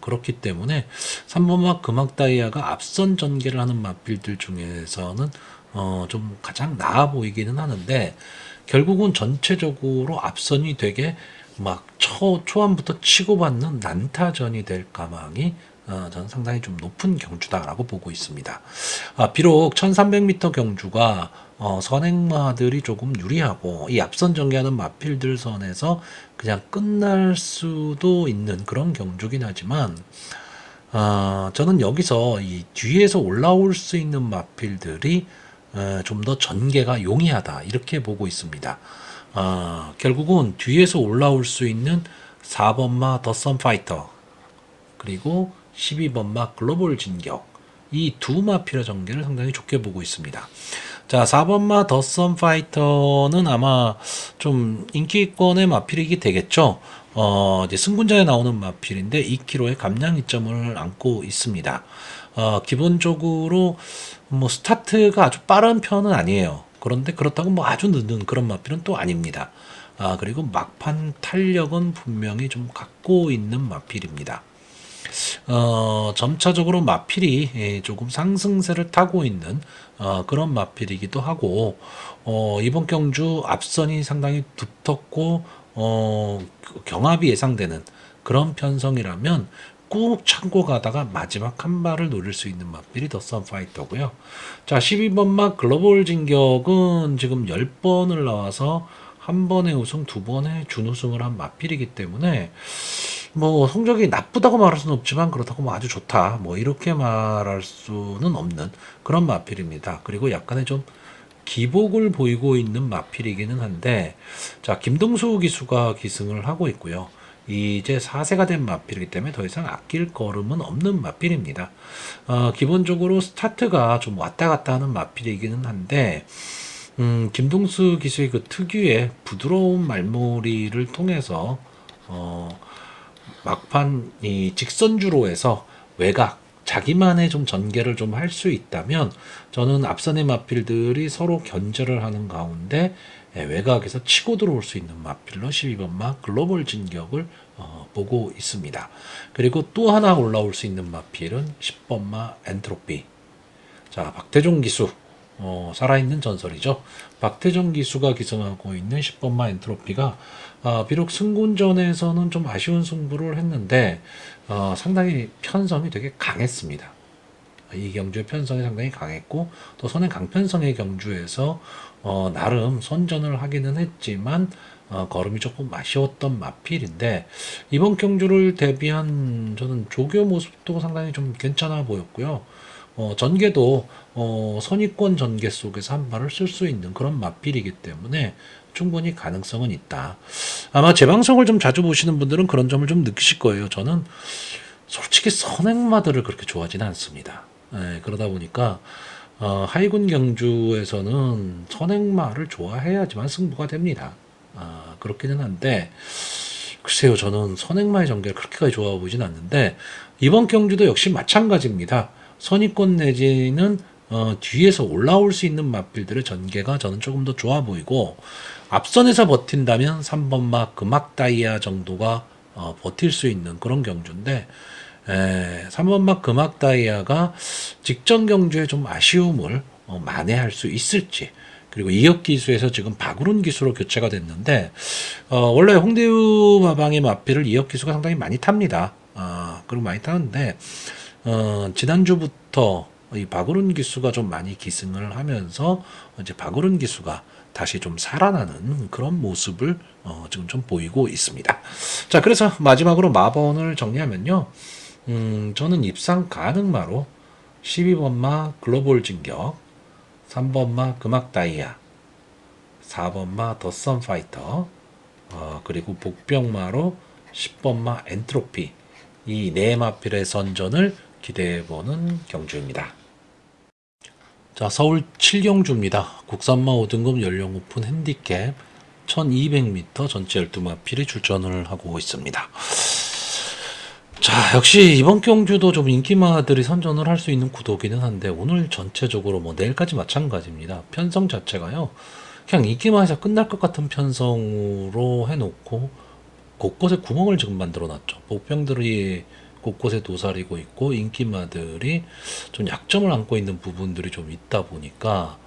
그렇기 때문에 3번마 금악다이아가 앞선 전개를 하는 마필들 중에서는 좀 가장 나아 보이기는 하는데, 결국은 전체적으로 앞선이 되게 막 초반부터 치고받는 난타전이 될 가망이 저는 상당히 좀 높은 경주다라고 보고 있습니다. 비록 1300m 경주가 선행마들이 조금 유리하고 이 앞선 전개하는 마필들 선에서 그냥 끝날 수도 있는 그런 경주긴 하지만, 저는 여기서 이 뒤에서 올라올 수 있는 마필들이 좀 더 전개가 용이하다 이렇게 보고 있습니다. 결국은 뒤에서 올라올 수 있는 4번마 더 선파이터, 그리고 12번마 글로벌 진격, 이 두 마필의 전개를 상당히 좋게 보고 있습니다. 자, 4번마 더 선파이터는 아마 좀 인기권의 마필이게 되겠죠. 이제 승군자에 나오는 마필인데 2kg의 감량 이점을 안고 있습니다. 기본적으로 뭐 스타트가 아주 빠른 편은 아니에요. 그런데 그렇다고 뭐 아주 늦는 그런 마필은 또 아닙니다. 그리고 막판 탄력은 분명히 좀 갖고 있는 마필입니다. 점차적으로 마필이 조금 상승세를 타고 있는 그런 마필이기도 하고, 이번 경주 앞선이 상당히 두텁고 경합이 예상되는 그런 편성이라면 꾹 참고 가다가 마지막 한 발을 노릴 수 있는 마필이 더 선파이터고요. 자, 12번마 글로벌 진격은 지금 10번을 나와서 한 번의 우승, 두 번의 준우승을 한 마필이기 때문에 뭐 성적이 나쁘다고 말할 수는 없지만 그렇다고 뭐 아주 좋다 뭐 이렇게 말할 수는 없는 그런 마필입니다. 그리고 약간의 좀 기복을 보이고 있는 마필이기는 한데, 자, 김동수 기수가 기승을 하고 있고요. 이제 4세가 된 마필이기 때문에 더 이상 아낄 걸음은 없는 마필입니다. 기본적으로 스타트가 좀 왔다 갔다 하는 마필이기는 한데, 김동수 기수의 그 특유의 부드러운 말머리를 통해서 막판 이 직선주로 해서 외곽 자기만의 좀 전개를 좀 할 수 있다면, 저는 앞선의 마필들이 서로 견제를 하는 가운데 외곽에서 치고 들어올 수 있는 마필로 12번마 글로벌 진격을 보고 있습니다. 그리고 또 하나 올라올 수 있는 마필은 10번마 엔트로피. 자, 박태종 기수, 살아있는 전설이죠. 박태종 기수가 기승하고 있는 10번마 엔트로피가 비록 승군전에서는 좀 아쉬운 승부를 했는데 상당히 편성이 되게 강했습니다. 이 경주의 편성이 상당히 강했고 또 선행 강편성의 경주에서 나름 선전을 하기는 했지만 걸음이 조금 아쉬웠던 마필인데 이번 경주를 대비한 저는 조교 모습도 상당히 좀 괜찮아 보였고요. 전개도 선입권 전개 속에서 한 발을 쓸 수 있는 그런 마필이기 때문에 충분히 가능성은 있다. 아마 제 방송을 좀 자주 보시는 분들은 그런 점을 좀 느끼실 거예요. 저는 솔직히 선행마들을 그렇게 좋아하지는 않습니다. 예, 그러다 보니까 하이군 경주에서는 선행마를 좋아해야지만 승부가 됩니다. 그렇기는 한데 글쎄요, 저는 선행마의 전개를 그렇게까지 좋아하고 보진 않는데 이번 경주도 역시 마찬가지입니다. 선입권 내지는 뒤에서 올라올 수 있는 마필들의 전개가 저는 조금 더 좋아 보이고 앞선에서 버틴다면 3번마 금악 다이아 정도가 버틸 수 있는 그런 경주인데 3번마 금악 다이아가 직전 경주에 좀 아쉬움을 만회할 수 있을지 그리고 이역 기수에서 지금 박우른 기수로 교체가 됐는데 원래 홍대우 마방의 마필을 이역 기수가 상당히 많이 탑니다. 그리고 많이 타는데 지난주부터 이 박우른 기수가 좀 많이 기승을 하면서 이제 박우른 기수가 다시 좀 살아나는 그런 모습을 지금 좀 보이고 있습니다. 자, 그래서 마지막으로 마번을 정리하면요. 저는 입상 가능마로 12번마 글로벌 진격, 3번마 금악 다이아, 4번마 더선 파이터, 그리고 복병마로 10번마 엔트로피 이 네 마필의 선전을 기대해보는 경주입니다. 자, 서울 7경주입니다. 국산마 5등급 연령 오픈 핸디캡 1200m 전체 12마필이 출전을 하고 있습니다. 자, 역시 이번 경주도 좀 인기마들이 선전을 할 수 있는 구도기는 한데 오늘 전체적으로 뭐 내일까지 마찬가지입니다. 편성 자체가요. 그냥 인기마에서 끝날 것 같은 편성으로 해놓고 곳곳에 구멍을 지금 만들어 놨죠. 복병들이 곳곳에 도사리고 있고 인기마들이 좀 약점을 안고 있는 부분들이 좀 있다 보니까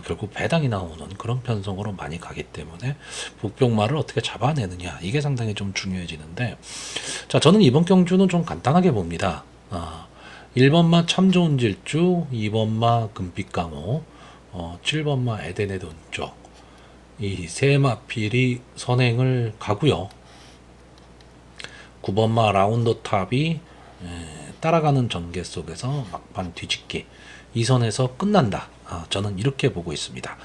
결국 배당이 나오는 그런 편성으로 많이 가기 때문에 복병마를 어떻게 잡아내느냐 이게 상당히 좀 중요해지는데 자, 저는 이번 경주는 좀 간단하게 봅니다. 1번마 참 좋은 질주, 2번마 금빛강호, 7번마 에덴의 동쪽 이 세 마필이 선행을 가고요. 9번마 라운더 탑이 따라가는 전개 속에서 막판 뒤집기 이 선에서 끝난다. 저는 이렇게 보고 있습니다.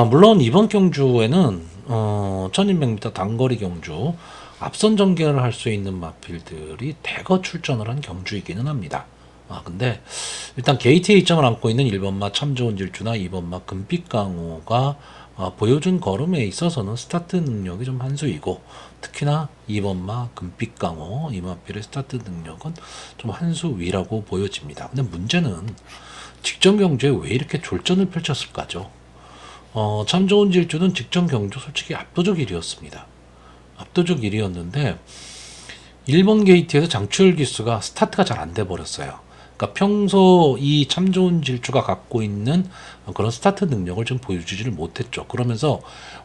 물론 이번 경주에는 1200m 단거리 경주 앞선 전개를 할 수 있는 마필들이 대거 출전을 한 경주이기는 합니다. 근데 일단 게이트에 이점을 안고 있는 1번마 참 좋은 질주나 2번마 금빛강호가 보여준 걸음에 있어서는 스타트 능력이 좀 한수이고 특히나 2번마 금빛강호 이 마필의 스타트 능력은 좀 한수 위라고 보여집니다. 근데 문제는 직전 경주에 왜 이렇게 졸전을 펼쳤을까죠? 참 좋은 질주는 직전 경주 솔직히 압도적 1위였습니다. 압도적 1위였는데 1번 게이트에서 장추열 기수가 스타트가 잘 안 돼 버렸어요. 그러니까 평소 이 참 좋은 질주가 갖고 있는 그런 스타트 능력을 좀 보여주지를 못했죠. 그러면서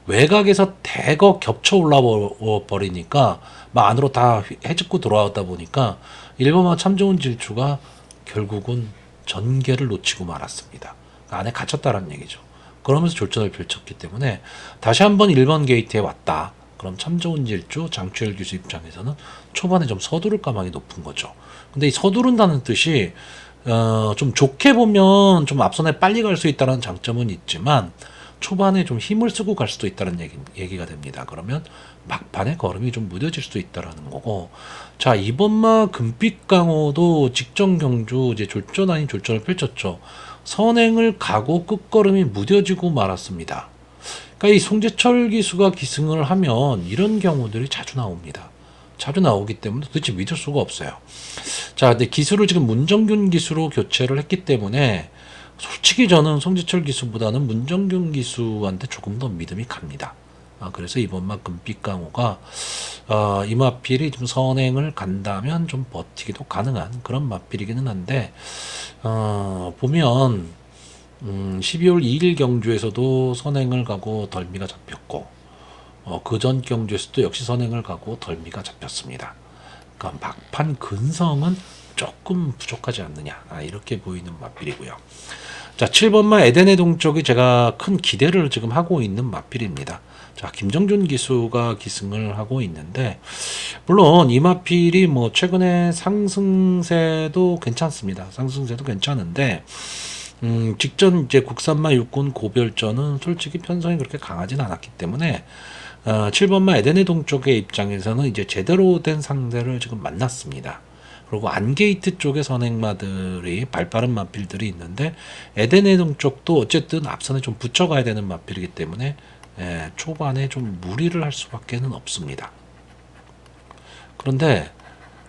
외곽에서 대거 겹쳐 올라 버리니까 막 안으로 다 해집고 돌아왔다 보니까 1번마 참 좋은 질주가 결국은 전개를 놓치고 말았습니다. 안에 갇혔다라는 얘기죠. 그러면서 졸전을 펼쳤기 때문에 다시 한번 1번 게이트에 왔다. 그럼 참 좋은 질주 장추열 기수 입장에서는 초반에 좀 서두를 가망이 높은 거죠. 근데 이 서두른다는 뜻이 좀 좋게 보면 좀 앞선에 빨리 갈 수 있다는 장점은 있지만 초반에 좀 힘을 쓰고 갈 수도 있다는 얘기가 됩니다. 그러면 막판에 걸음이 좀 무뎌질 수도 있다라는 거고. 자, 이번마 금빛강호도 직전 경주 이제 졸전 아닌 졸전을 펼쳤죠. 선행을 가고 끝걸음이 무뎌지고 말았습니다. 그러니까 이 송재철 기수가 기승을 하면 이런 경우들이 자주 나옵니다. 자주 나오기 때문에 도대체 믿을 수가 없어요. 자, 근데 기수를 지금 문정균 기수로 교체를 했기 때문에 솔직히 저는 송재철 기수보다는 문정균 기수한테 조금 더 믿음이 갑니다. 그래서 이번만 금빛강호가 이 마필이 좀 선행을 간다면 좀 버티기도 가능한 그런 마필이기는 한데 보면 12월 2일 경주에서도 선행을 가고 덜미가 잡혔고 그전 경주에서도 역시 선행을 가고 덜미가 잡혔습니다. 그러니까 막판 근성은 조금 부족하지 않느냐, 이렇게 보이는 마필이고요. 자, 7번마 에덴의 동쪽이 제가 큰 기대를 지금 하고 있는 마필입니다. 자, 김정준 기수가 기승을 하고 있는데, 물론 이 마필이 뭐 최근에 상승세도 괜찮습니다. 상승세도 괜찮은데, 직전 이제 국산마 육군 고별전은 솔직히 편성이 그렇게 강하진 않았기 때문에 7번마 에덴의 동쪽의 입장에서는 이제 제대로 된 상대를 지금 만났습니다. 그리고 안게이트 쪽의 선행마들이 발빠른 마필들이 있는데 에덴의 동쪽도 어쨌든 앞선에 좀 붙여가야 되는 마필이기 때문에 초반에 좀 무리를 할 수밖에는 없습니다. 그런데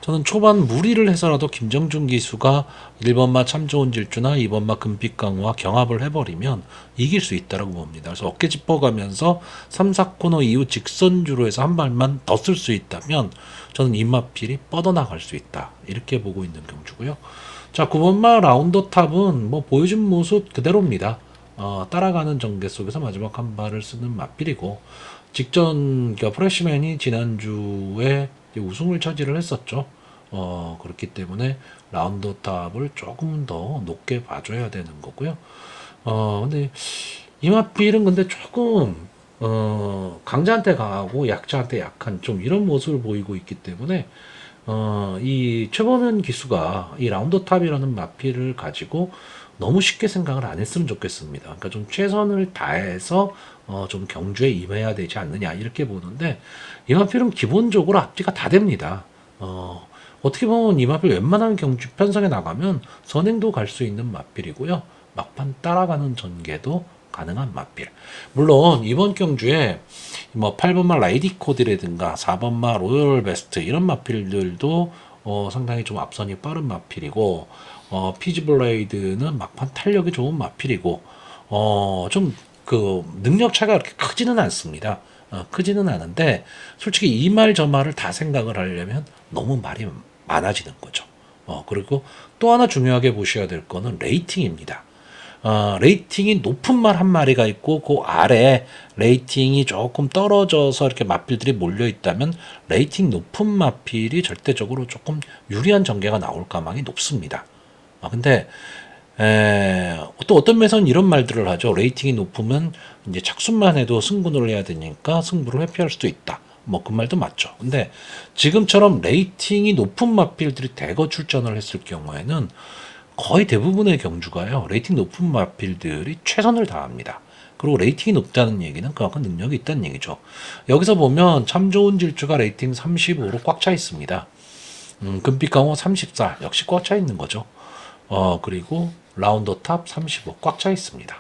저는 초반 무리를 해서라도 김정준 기수가 1번마 참 좋은 질주나 2번마 금빛강호와 경합을 해버리면 이길 수 있다고 봅니다. 그래서 어깨 짚어가면서 3, 4코너 이후 직선주로 해서 한 발만 더 쓸 수 있다면 저는 이 마필이 뻗어나갈 수 있다. 이렇게 보고 있는 경주고요. 자, 9번마 라운더 탑은 뭐 보여준 모습 그대로입니다. 따라가는 전개 속에서 마지막 한 발을 쓰는 마필이고 직전 프레시맨이 지난주에 우승을 차지를 했었죠. 그렇기 때문에 라운드 탑을 조금 더 높게 봐줘야 되는 거고요. 근데 이마필은 근데 조금 강자한테 강하고 약자한테 약한 좀 이런 모습을 보이고 있기 때문에 이 최범현 기수가 이 라운드 탑이라는 마필을 가지고 너무 쉽게 생각을 안 했으면 좋겠습니다. 그러니까 좀 최선을 다해서 좀 경주에 임해야 되지 않느냐 이렇게 보는데 이 마필은 기본적으로 앞뒤가 다 됩니다. 어떻게 보면 이 마필 웬만한 경주 편성에 나가면 선행도 갈 수 있는 마필이고요. 막판 따라가는 전개도 가능한 마필. 물론 이번 경주에 뭐 8번마 라이디 코드라든가 4번마 로열 베스트 이런 마필들도 상당히 좀 앞선이 빠른 마필이고 피지 블레이드는 막판 탄력이 좋은 마필이고 좀 그 능력 차가 그렇게 크지는 않습니다. 크지는 않은데 솔직히 이 말 저 말을 다 생각을 하려면 너무 말이 많아지는 거죠. 그리고 또 하나 중요하게 보셔야 될 거는 레이팅입니다. 레이팅이 높은 말 한 마리가 있고 그 아래 레이팅이 조금 떨어져서 이렇게 마필들이 몰려 있다면 레이팅 높은 마필이 절대적으로 조금 유리한 전개가 나올 가망이 높습니다. 근데 또 어떤 매선 이런 말들을 하죠. 레이팅이 높으면 이제 착순만 해도 승부를 해야 되니까 승부를 회피할 수도 있다. 뭐 그 말도 맞죠. 근데 지금처럼 레이팅이 높은 마필들이 대거 출전을 했을 경우에는 거의 대부분의 경주가요. 레이팅 높은 마필들이 최선을 다합니다. 그리고 레이팅이 높다는 얘기는 그만큼 능력이 있다는 얘기죠. 여기서 보면 참 좋은 질주가 레이팅 35로 꽉 차 있습니다. 금빛강호 34 역시 꽉 차 있는 거죠. 그리고 라운더 탑 35 꽉 차 있습니다.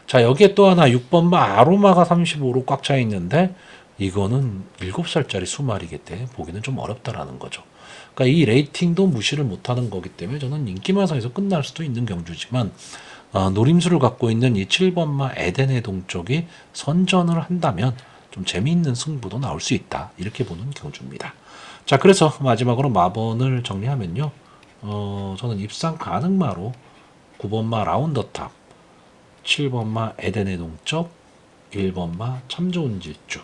자, 여기에 또 하나 6번마 아로마가 35로 꽉 차 있는데 이거는 7살짜리 수말이기 때문에 보기는 좀 어렵다라는 거죠. 그러니까 이 레이팅도 무시를 못하는 거기 때문에 저는 인기마상에서 끝날 수도 있는 경주지만 노림수를 갖고 있는 이 7번마 에덴의 동쪽이 선전을 한다면 좀 재미있는 승부도 나올 수 있다. 이렇게 보는 경주입니다. 자, 그래서 마지막으로 마번을 정리하면요. 저는 입상 가능마로 9번마 라운더탑, 7번마 에덴의 동쪽, 1번마 참 좋은 질주,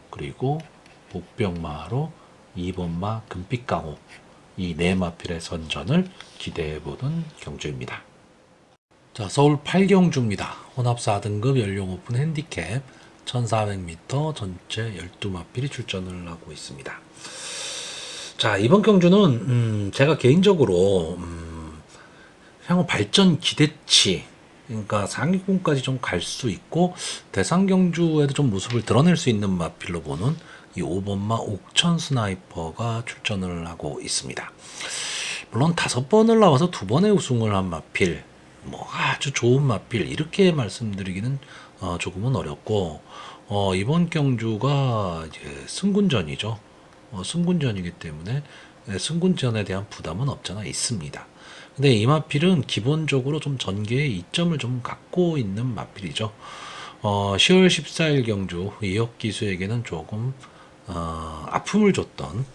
그리고 복병마로 2번마 금빛강호 이 네 마필의 선전을 기대해보는 경주입니다. 자, 서울 8경주입니다. 혼합 4등급 연령 오픈 핸디캡 1400m 전체 12마필이 출전을 하고 있습니다. 자, 이번 경주는 제가 개인적으로 향후 발전 기대치 그러니까 상위권까지 좀 갈 수 있고 대상 경주에도 좀 모습을 드러낼 수 있는 마필로 보는 이 5번마 옥천 스나이퍼가 출전을 하고 있습니다. 물론 5번을 나와서 2번의 우승을 한 마필, 뭐 아주 좋은 마필 이렇게 말씀드리기는 조금은 어렵고 이번 경주가 이제 승군전이죠. 승군전이기 때문에 승군전에 대한 부담은 없잖아 있습니다. 근데 이 마필은 기본적으로 좀 전개에 이점을 좀 갖고 있는 마필이죠. 10월 14일 경주 이혁 기수에게는 조금 아픔을 줬던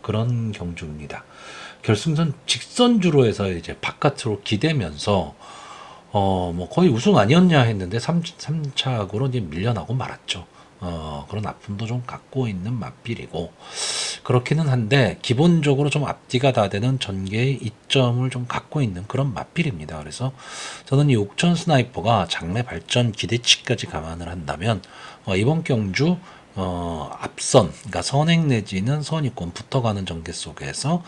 그런 경주입니다. 결승선 직선주로 해서 이제 바깥으로 기대면서 뭐 거의 우승 아니었냐 했는데 3차적으로 이제 밀려나고 말았죠. 그런 아픔도 좀 갖고 있는 마필이고 그렇기는 한데 기본적으로 좀 앞뒤가 다 되는 전개의 이점을 좀 갖고 있는 그런 맞필입니다. 그래서 저는 이 옥천 스나이퍼가 장래 발전 기대치까지 감안을 한다면 이번 경주 앞선, 그러니까 선행 내지는 선입권 붙어가는 전개 속에서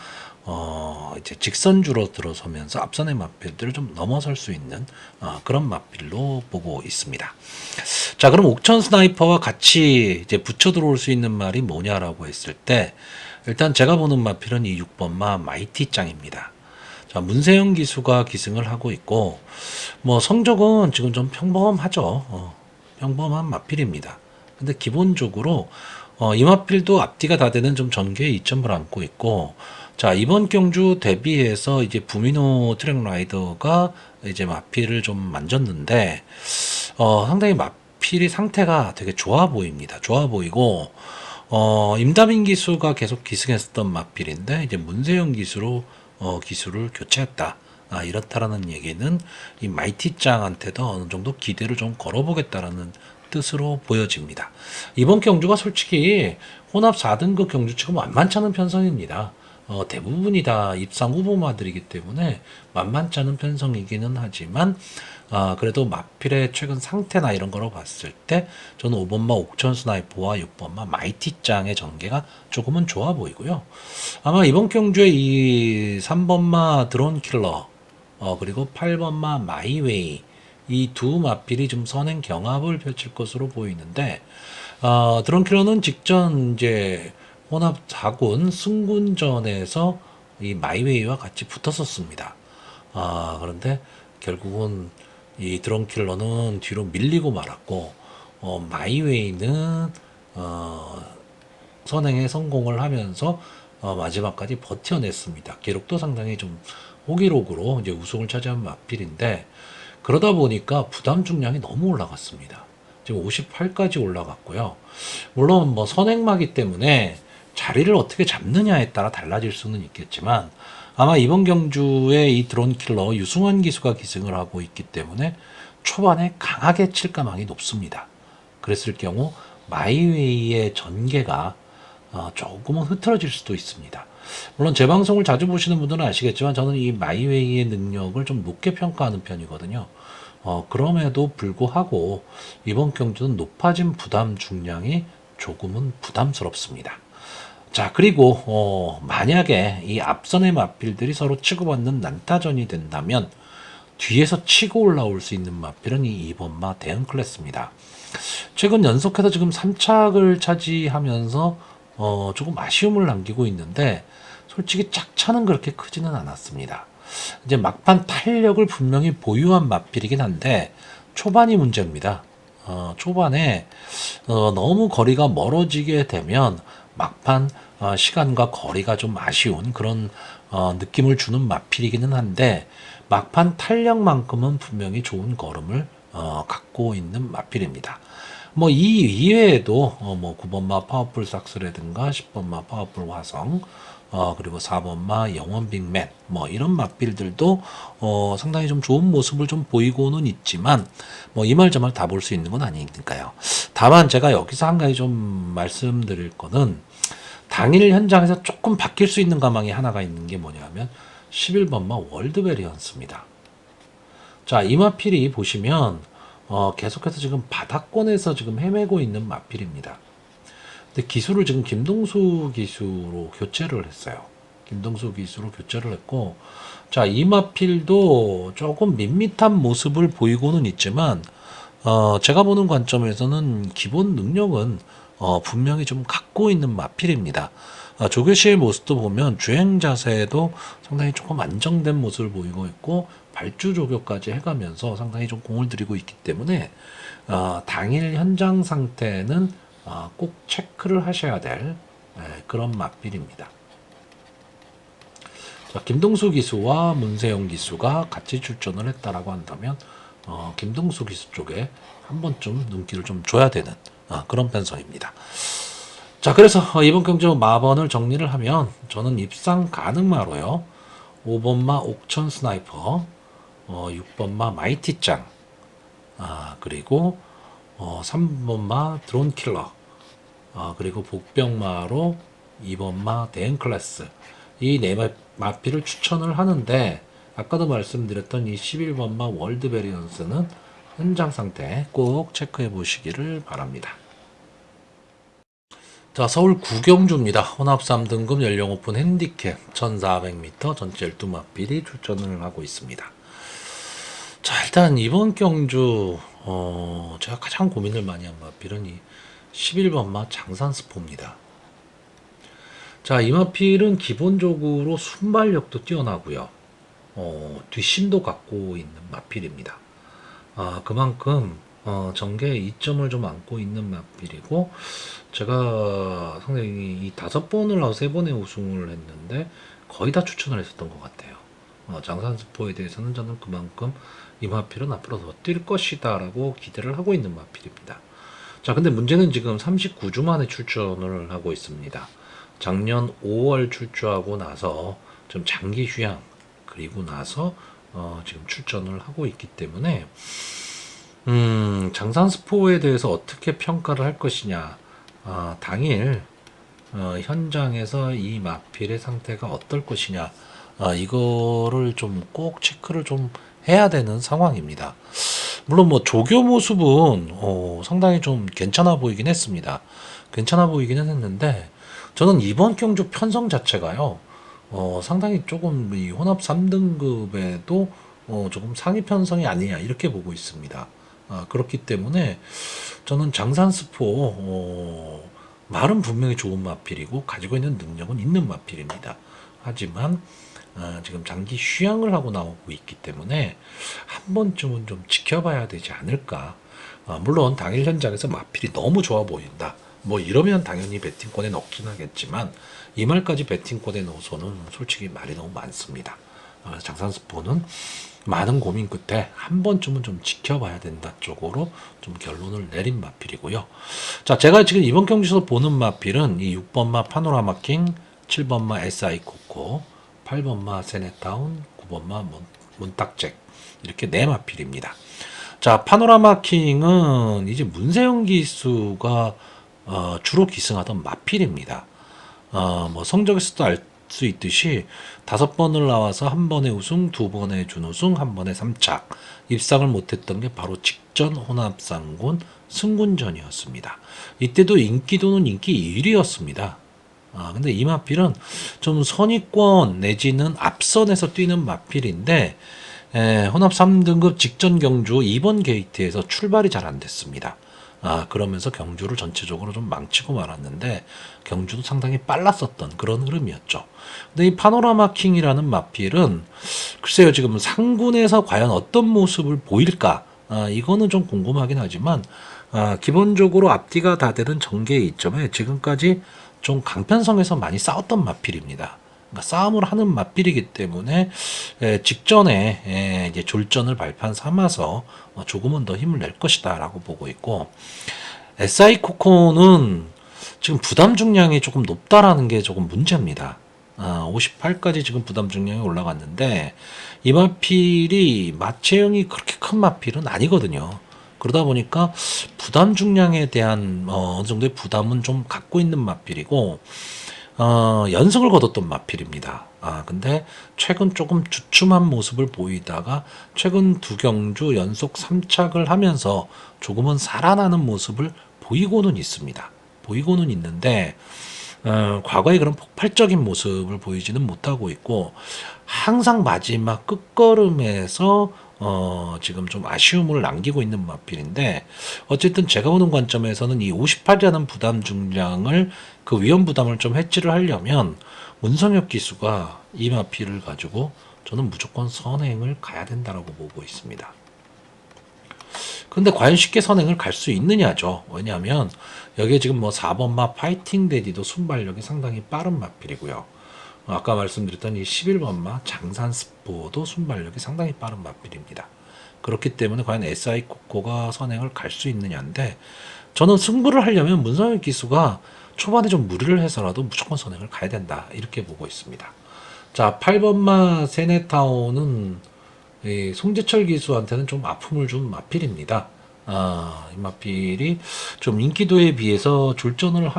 이제 직선주로 들어서면서 앞선의 맞필들을 좀 넘어설 수 있는 그런 맞필로 보고 있습니다. 자, 그럼 옥천 스나이퍼와 같이 이제 붙여 들어올 수 있는 말이 뭐냐라고 했을 때, 일단 제가 보는 마필은 이 6번마 마이티 짱입니다. 자, 문세영 기수가 기승을 하고 있고, 뭐 성적은 지금 좀 평범하죠. 평범한 마필입니다. 근데 기본적으로 이 마필도 앞뒤가 다 되는 좀 전개의 이점을 안고 있고, 자, 이번 경주 대비해서 이제 부미노 트랙 라이더가 이제 마필을 좀 만졌는데, 상당히 마필이 상태가 되게 좋아 보입니다. 좋아 보이고, 임다빈 기수가 계속 기승했었던 마필인데, 이제 문세영 기수로, 기수를 교체했다. 이렇다라는 얘기는 이 마이티짱한테도 어느 정도 기대를 좀 걸어보겠다라는 뜻으로 보여집니다. 이번 경주가 솔직히 혼합 4등급 경주치고 만만치 않은 편성입니다. 대부분이 다 입상 후보마들이기 때문에 만만치 않은 편성이기는 하지만 그래도 마필의 최근 상태나 이런 거로 봤을 때 저는 5번마 옥천 스나이퍼와 6번마 마이티짱의 전개가 조금은 좋아 보이고요. 아마 이번 경주에 이 3번마 드론 킬러 그리고 8번마 마이웨이 이 두 마필이 좀 선행 경합을 펼칠 것으로 보이는데 드론 킬러는 직전 이제 혼합 4군 승군전에서 이 마이웨이와 같이 붙었었습니다. 그런데 결국은 이 드론 킬러는 뒤로 밀리고 말았고 마이웨이는 선행에 성공을 하면서 마지막까지 버텨냈습니다. 기록도 상당히 좀 호기록으로 이제 우승을 차지한 마필인데 그러다 보니까 부담 중량이 너무 올라갔습니다. 지금 58까지 올라갔고요. 물론 뭐 선행마기 때문에 자리를 어떻게 잡느냐에 따라 달라질 수는 있겠지만 아마 이번 경주에 이 드론 킬러 유승환 기수가 기승을 하고 있기 때문에 초반에 강하게 칠 가망이 높습니다. 그랬을 경우 마이웨이의 전개가 조금은 흐트러질 수도 있습니다. 물론 제 방송을 자주 보시는 분들은 아시겠지만 저는 이 마이웨이의 능력을 좀 높게 평가하는 편이거든요. 그럼에도 불구하고 이번 경주는 높아진 부담 중량이 조금은 부담스럽습니다. 자, 그리고 만약에 이 앞선의 마필들이 서로 치고받는 난타전이 된다면 뒤에서 치고 올라올 수 있는 마필은 이 2번마 대응 클래스입니다. 최근 연속해서 지금 3착을 차지하면서 조금 아쉬움을 남기고 있는데 솔직히 짝차는 그렇게 크지는 않았습니다. 이제 막판 탄력을 분명히 보유한 마필이긴 한데 초반이 문제입니다. 초반에 너무 거리가 멀어지게 되면 막판 시간과 거리가 좀 아쉬운 그런 느낌을 주는 마필이기는 한데 막판 탄력만큼은 분명히 좋은 걸음을 갖고 있는 마필입니다. 뭐 이 이외에도 뭐 9번마 파워풀 삭스라든가 10번마 파워풀 화성 그리고 4번마 영원 빅맨 뭐 이런 마필들도 상당히 좀 좋은 모습을 좀 보이고는 있지만 뭐 이 말 저 말 다 볼 수 있는 건 아니니까요. 다만 제가 여기서 한 가지 좀 말씀드릴 거는 당일 현장에서 조금 바뀔 수 있는 가망이 하나가 있는 게 뭐냐면 11번마 월드 베리언스입니다. 자, 이 마필이 보시면 계속해서 지금 바닥권에서 지금 헤매고 있는 마필입니다. 근데 기수를 지금 김동수 기수로 교체를 했어요. 김동수 기수로 교체를 했고, 자, 이 마필도 조금 밋밋한 모습을 보이고는 있지만, 제가 보는 관점에서는 기본 능력은 분명히 좀 갖고 있는 마필입니다. 조교시의 모습도 보면 주행 자세도 상당히 조금 안정된 모습을 보이고 있고 발주 조교까지 해가면서 상당히 좀 공을 들이고 있기 때문에 당일 현장 상태는 꼭 체크를 하셔야 될 그런 마필입니다. 자, 김동수 기수와 문세영 기수가 같이 출전을 했다라고 한다면 김동수 기수 쪽에 한 번쯤 눈길을 좀 줘야 되는 그런 편성입니다. 자, 그래서 이번 경주 마번을 정리를 하면 저는 입상 가능마로요. 5번마 옥천 스나이퍼, 6번마 마이티짱, 그리고 3번마 드론 킬러, 그리고 복병마로 2번마 대응클래스 이 네 마피를 추천을 하는데 아까도 말씀드렸던 이 11번마 월드 베리언스는 현장 상태 꼭 체크해 보시기를 바랍니다. 자, 서울 구경주입니다. 혼합 3등급 연령 오픈 핸디캡 1400m 전체 12마필이 출전을 하고 있습니다. 자, 일단 이번 경주 제가 가장 고민을 많이 한 마필은 이 11번마 장산스포입니다. 자, 이 마필은 기본적으로 순발력도 뛰어나고요. 뒷심도 갖고 있는 마필입니다. 그만큼 전개에 이점을 좀 안고 있는 마필이고 제가 상당히 이 5번을 하고 3번의 우승을 했는데 거의 다 추천을 했었던 것 같아요. 장산스포에 대해서는 저는 그만큼 이 마필은 앞으로 더 뛸 것이다 라고 기대를 하고 있는 마필입니다. 자, 근데 문제는 지금 39주 만에 출전을 하고 있습니다. 작년 5월 출주하고 나서 좀 장기 휴양 그리고 나서 지금 출전을 하고 있기 때문에 장산스포에 대해서 어떻게 평가를 할 것이냐. 당일 현장에서 이 마필의 상태가 어떨 것이냐. 이거를 좀 꼭 체크를 좀 해야 되는 상황입니다. 물론 뭐 조교 모습은 상당히 좀 괜찮아 보이긴 했습니다. 괜찮아 보이기는 했는데 저는 이번 경주 편성 자체가요. 상당히 조금 이 혼합 3등급에도 조금 상위 편성이 아니냐 이렇게 보고 있습니다. 그렇기 때문에 저는 장산스포 말은 분명히 좋은 마필이고 가지고 있는 능력은 있는 마필입니다. 하지만 지금 장기 휴양을 하고 나오고 있기 때문에 한 번쯤은 좀 지켜봐야 되지 않을까. 물론 당일 현장에서 마필이 너무 좋아 보인다. 뭐 이러면 당연히 배팅권에 넣긴 하겠지만 이 말까지 배팅권에 넣어서는 솔직히 말이 너무 많습니다. 그래서 장산스포는 많은 고민 끝에 한 번쯤은 좀 지켜봐야 된다 쪽으로 좀 결론을 내린 마필이고요. 자, 제가 지금 이번 경기에서 보는 마필은 이 6번마 파노라마 킹, 7번마 SI 코코, 8번마 세네타운, 9번마 문딱잭 이렇게 네 마필입니다. 자, 파노라마 킹은 이제 문세영 기수가 주로 기승하던 마필입니다. 뭐 성적에서도 알 수 있듯이 5번을 나와서 한 번의 우승, 2번의 준우승, 한 번의 3착 입상을 못했던 게 바로 직전 혼합상군 승군전이었습니다. 이때도 인기도는 인기 1위였습니다. 근데 이 마필은 좀 선의권 내지는 앞선에서 뛰는 마필인데 혼합 3등급 직전 경주 2번 게이트에서 출발이 잘 안 됐습니다. 그러면서 경주를 전체적으로 좀 망치고 말았는데 경주도 상당히 빨랐었던 그런 흐름이었죠. 근데 이 파노라마 킹이라는 마필은 글쎄요 지금 상군에서 과연 어떤 모습을 보일까 이거는 좀 궁금하긴 하지만 기본적으로 앞뒤가 다 되는 전개의 이점에 지금까지 좀 강편성에서 많이 싸웠던 마필입니다. 그러니까 싸움을 하는 마필이기 때문에 직전에 이제 졸전을 발판 삼아서 조금은 더 힘을 낼 것이다라고 보고 있고 SI 코코는 지금 부담 중량이 조금 높다라는 게 조금 문제입니다. 58까지 지금 부담 중량이 올라갔는데 이 마필이 마체형이 그렇게 큰 마필은 아니거든요. 그러다 보니까 부담 중량에 대한 어느 정도의 부담은 좀 갖고 있는 마필이고 연승을 거뒀던 마필입니다. 근데 최근 조금 주춤한 모습을 보이다가 최근 2경주 연속 3착을 하면서 조금은 살아나는 모습을 보이고는 있습니다. 보이고는 있는데 과거의 그런 폭발적인 모습을 보이지는 못하고 있고 항상 마지막 끝걸음에서 지금 좀 아쉬움을 남기고 있는 마필인데 어쨌든 제가 보는 관점에서는 이 58이라는 부담 중량을 그 위험 부담을 좀 해치를 하려면 문성혁 기수가 이 마필을 가지고 저는 무조건 선행을 가야 된다라고 보고 있습니다. 근데 과연 쉽게 선행을 갈 수 있느냐죠. 왜냐하면 여기에 지금 뭐 4번마 파이팅 데디도 순발력이 상당히 빠른 마필이고요. 아까 말씀드렸던 이 11번마 장산스포도 순발력이 상당히 빠른 마필입니다. 그렇기 때문에 과연 SI 코코가 선행을 갈 수 있느냐인데 저는 승부를 하려면 문성혁 기수가 초반에 좀 무리를 해서라도 무조건 선행을 가야 된다 이렇게 보고 있습니다. 자, 8번마 세네타운은 송재철 기수한테는 좀 아픔을 준 마필입니다. 이 마필이 좀 인기도에 비해서 출전을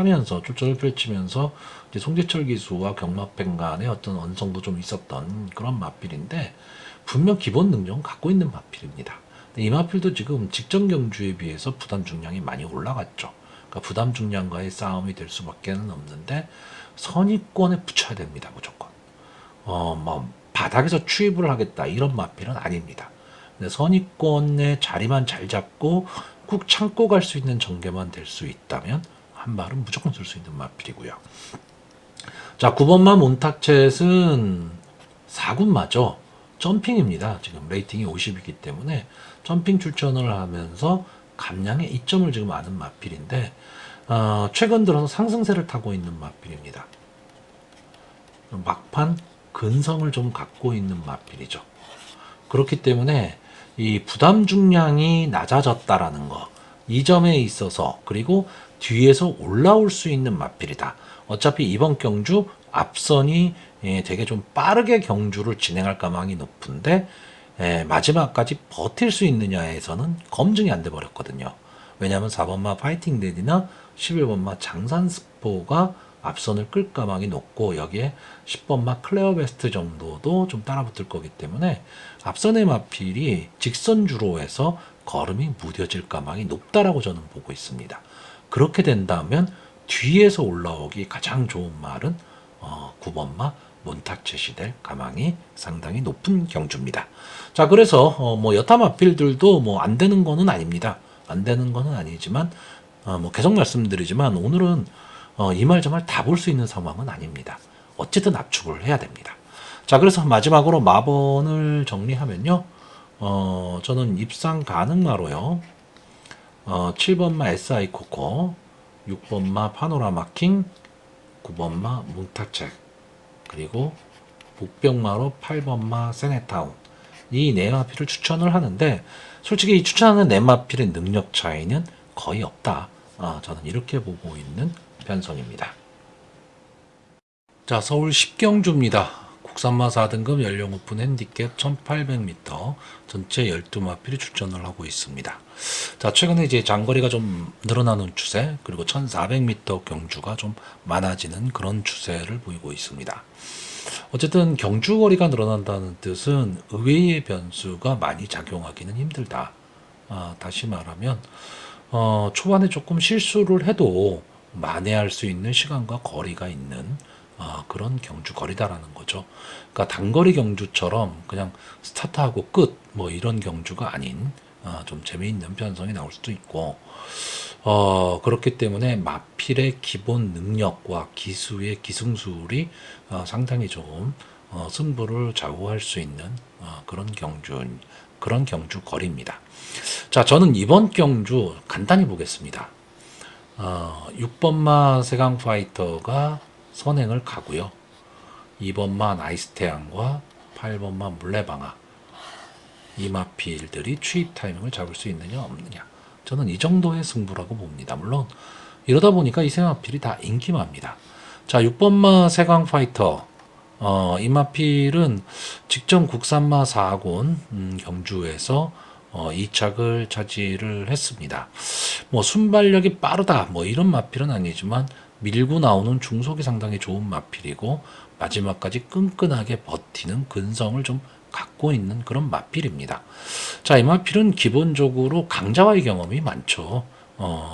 펼치면서 이제 송재철 기수와 경마팬 간의 어떤 언성도 좀 있었던 그런 마필인데 분명 기본 능력은 갖고 있는 마필입니다. 근데 이 마필도 지금 직전 경주에 비해서 부담 중량이 많이 올라갔죠. 그러니까 부담 중량과의 싸움이 될 수밖에 없는데 선입권에 붙여야 됩니다, 무조건. 뭐 바닥에서 추입을 하겠다 이런 마필은 아닙니다. 근데 선입권의 자리만 잘 잡고 꾹 참고 갈 수 있는 전개만 될 수 있다면 한 발은 무조건 쓸 수 있는 마필이고요. 자, 9번마 몬탁쳇은 4군마죠. 점핑입니다. 지금 레이팅이 50이기 때문에 점핑 출전을 하면서 감량의 이점을 지금 아는 마필인데 최근 들어서 상승세를 타고 있는 마필입니다. 막판 근성을 좀 갖고 있는 마필이죠. 그렇기 때문에 이 부담 중량이 낮아졌다라는 거, 이 점에 있어서 그리고 뒤에서 올라올 수 있는 마필이다. 어차피 이번 경주 앞선이 되게 좀 빠르게 경주를 진행할 가망이 높은데 마지막까지 버틸 수 있느냐에서는 검증이 안 돼 버렸거든요. 왜냐하면 4번마 파이팅 데디나 11번마 장산스포가 앞선을 끌 가망이 높고 여기에 10번마 클레어 베스트 정도도 좀 따라붙을 거기 때문에 앞선의 마필이 직선주로 해서 걸음이 무뎌질 가망이 높다라고 저는 보고 있습니다. 그렇게 된다면 뒤에서 올라오기 가장 좋은 말은 9번마 몬탁쳇이 될 가망이 상당히 높은 경주입니다. 자, 그래서 뭐 여타 마필들도 뭐 안 되는 거는 아닙니다. 안 되는 거는 아니지만 뭐 계속 말씀드리지만 오늘은 이 말 저 말 다 볼 수 있는 상황은 아닙니다. 어쨌든 압축을 해야 됩니다. 자, 그래서 마지막으로 마번을 정리하면요. 저는 입상 가능마로요. 7번마 SI 코코, 6번마 파노라마 킹, 9번마 몬탁쳇, 그리고 복병마로 8번마 세네타운. 이 네 마필을 추천을 하는데 솔직히 이 추천하는 네 마필의 능력 차이는 거의 없다. 저는 이렇게 보고 있는 편성입니다. 자, 서울 10경주입니다. 국산마 4등급 연령 오픈 핸디캡 1800m 전체 12마필이 출전을 하고 있습니다. 자, 최근에 이제 장거리가 좀 늘어나는 추세, 그리고 1400m 경주가 좀 많아지는 그런 추세를 보이고 있습니다. 어쨌든 경주거리가 늘어난다는 뜻은 의외의 변수가 많이 작용하기는 힘들다. 다시 말하면 초반에 조금 실수를 해도 만회할 수 있는 시간과 거리가 있는 그런 경주 거리다라는 거죠. 그러니까 단거리 경주처럼 그냥 스타트하고 끝 뭐 이런 경주가 아닌 좀 재미있는 편성이 나올 수도 있고 그렇기 때문에 마필의 기본 능력과 기수의 기승술이 상당히 좀 승부를 좌우할 수 있는 그런 경주 거리입니다. 자, 저는 이번 경주 간단히 보겠습니다. 6번마 세강파이터가 선행을 가고요. 2번마 나이스태양과 8번마 물레방아, 이 마필들이 추입 타이밍을 잡을 수 있느냐 없느냐, 저는 이 정도의 승부라고 봅니다. 물론 이러다 보니까 이 세 마필이 다 인기마입니다. 자, 6번마 세강파이터, 이 마필은 직전 국산마 4군 경주에서 2착을 차지를 했습니다. 뭐 순발력이 빠르다 뭐 이런 마필은 아니지만 밀고 나오는 중속이 상당히 좋은 마필이고 마지막까지 끈끈하게 버티는 근성을 좀 갖고 있는 그런 마필입니다. 자, 이 마필은 기본적으로 강자와의 경험이 많죠.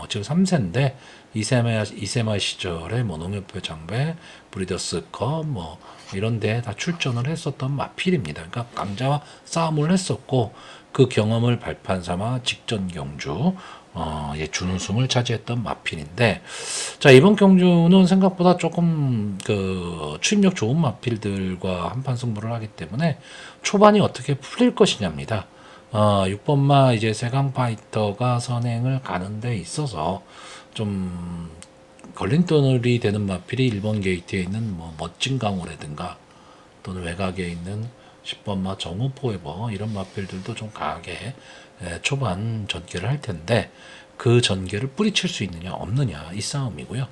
지금 3세인데 이세마 시절에 뭐 농협회 장배, 브리더스컵 뭐 이런 데 다 출전을 했었던 마필입니다. 그러니까 강자와 싸움을 했었고 그 경험을 발판 삼아 직전 경주 준우승을 차지했던 마필인데, 자, 이번 경주는 생각보다 조금 추임력 좋은 마필들과 한판 승부를 하기 때문에 초반이 어떻게 풀릴 것이냐입니다. 6번마 이제 세강파이터가 선행을 가는 데 있어서 좀 걸림돌이 되는 마필이 1번 게이트에 있는 뭐 멋진 강호라든가 또는 외곽에 있는 10번마 정우 포에버 이런 마필들도 좀 강하게 초반 전개를 할 텐데 그 전개를 뿌리칠 수 있느냐 없느냐 이 싸움이고요.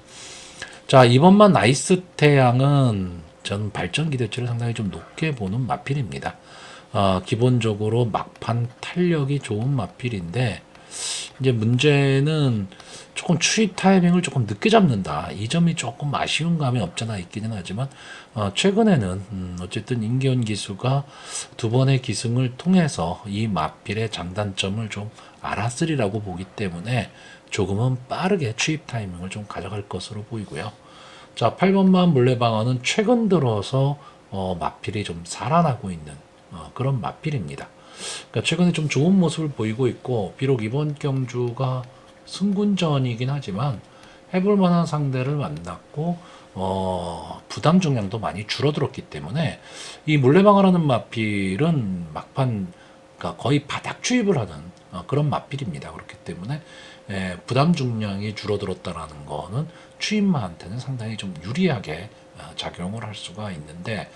자, 2번마 나이스 태양은 저는 발전 기대치를 상당히 좀 높게 보는 마필입니다. 기본적으로 막판 탄력이 좋은 마필인데 이제 문제는 조금 추입 타이밍을 조금 늦게 잡는다. 이 점이 조금 아쉬운 감이 없잖아 있기는 하지만 최근에는 어쨌든 임기현 기수가 두 번의 기승을 통해서 이 마필의 장단점을 좀 알았으리라고 보기 때문에 조금은 빠르게 추입 타이밍을 좀 가져갈 것으로 보이고요. 자, 8번만 물레방아는 최근 들어서 마필이 좀 살아나고 있는 그런 마필입니다. 그러니까 최근에 좀 좋은 모습을 보이고 있고, 비록 이번 경주가 승군전이긴 하지만 해볼 만한 상대를 만났고 부담 중량도 많이 줄어들었기 때문에 이 물레방아라는 마필은 막판, 그러니까 거의 바닥 추입을 하는 그런 마필입니다. 그렇기 때문에 부담 중량이 줄어들었다라는 거는 추임마한테는 상당히 좀 유리하게 작용을 할 수가 있는데,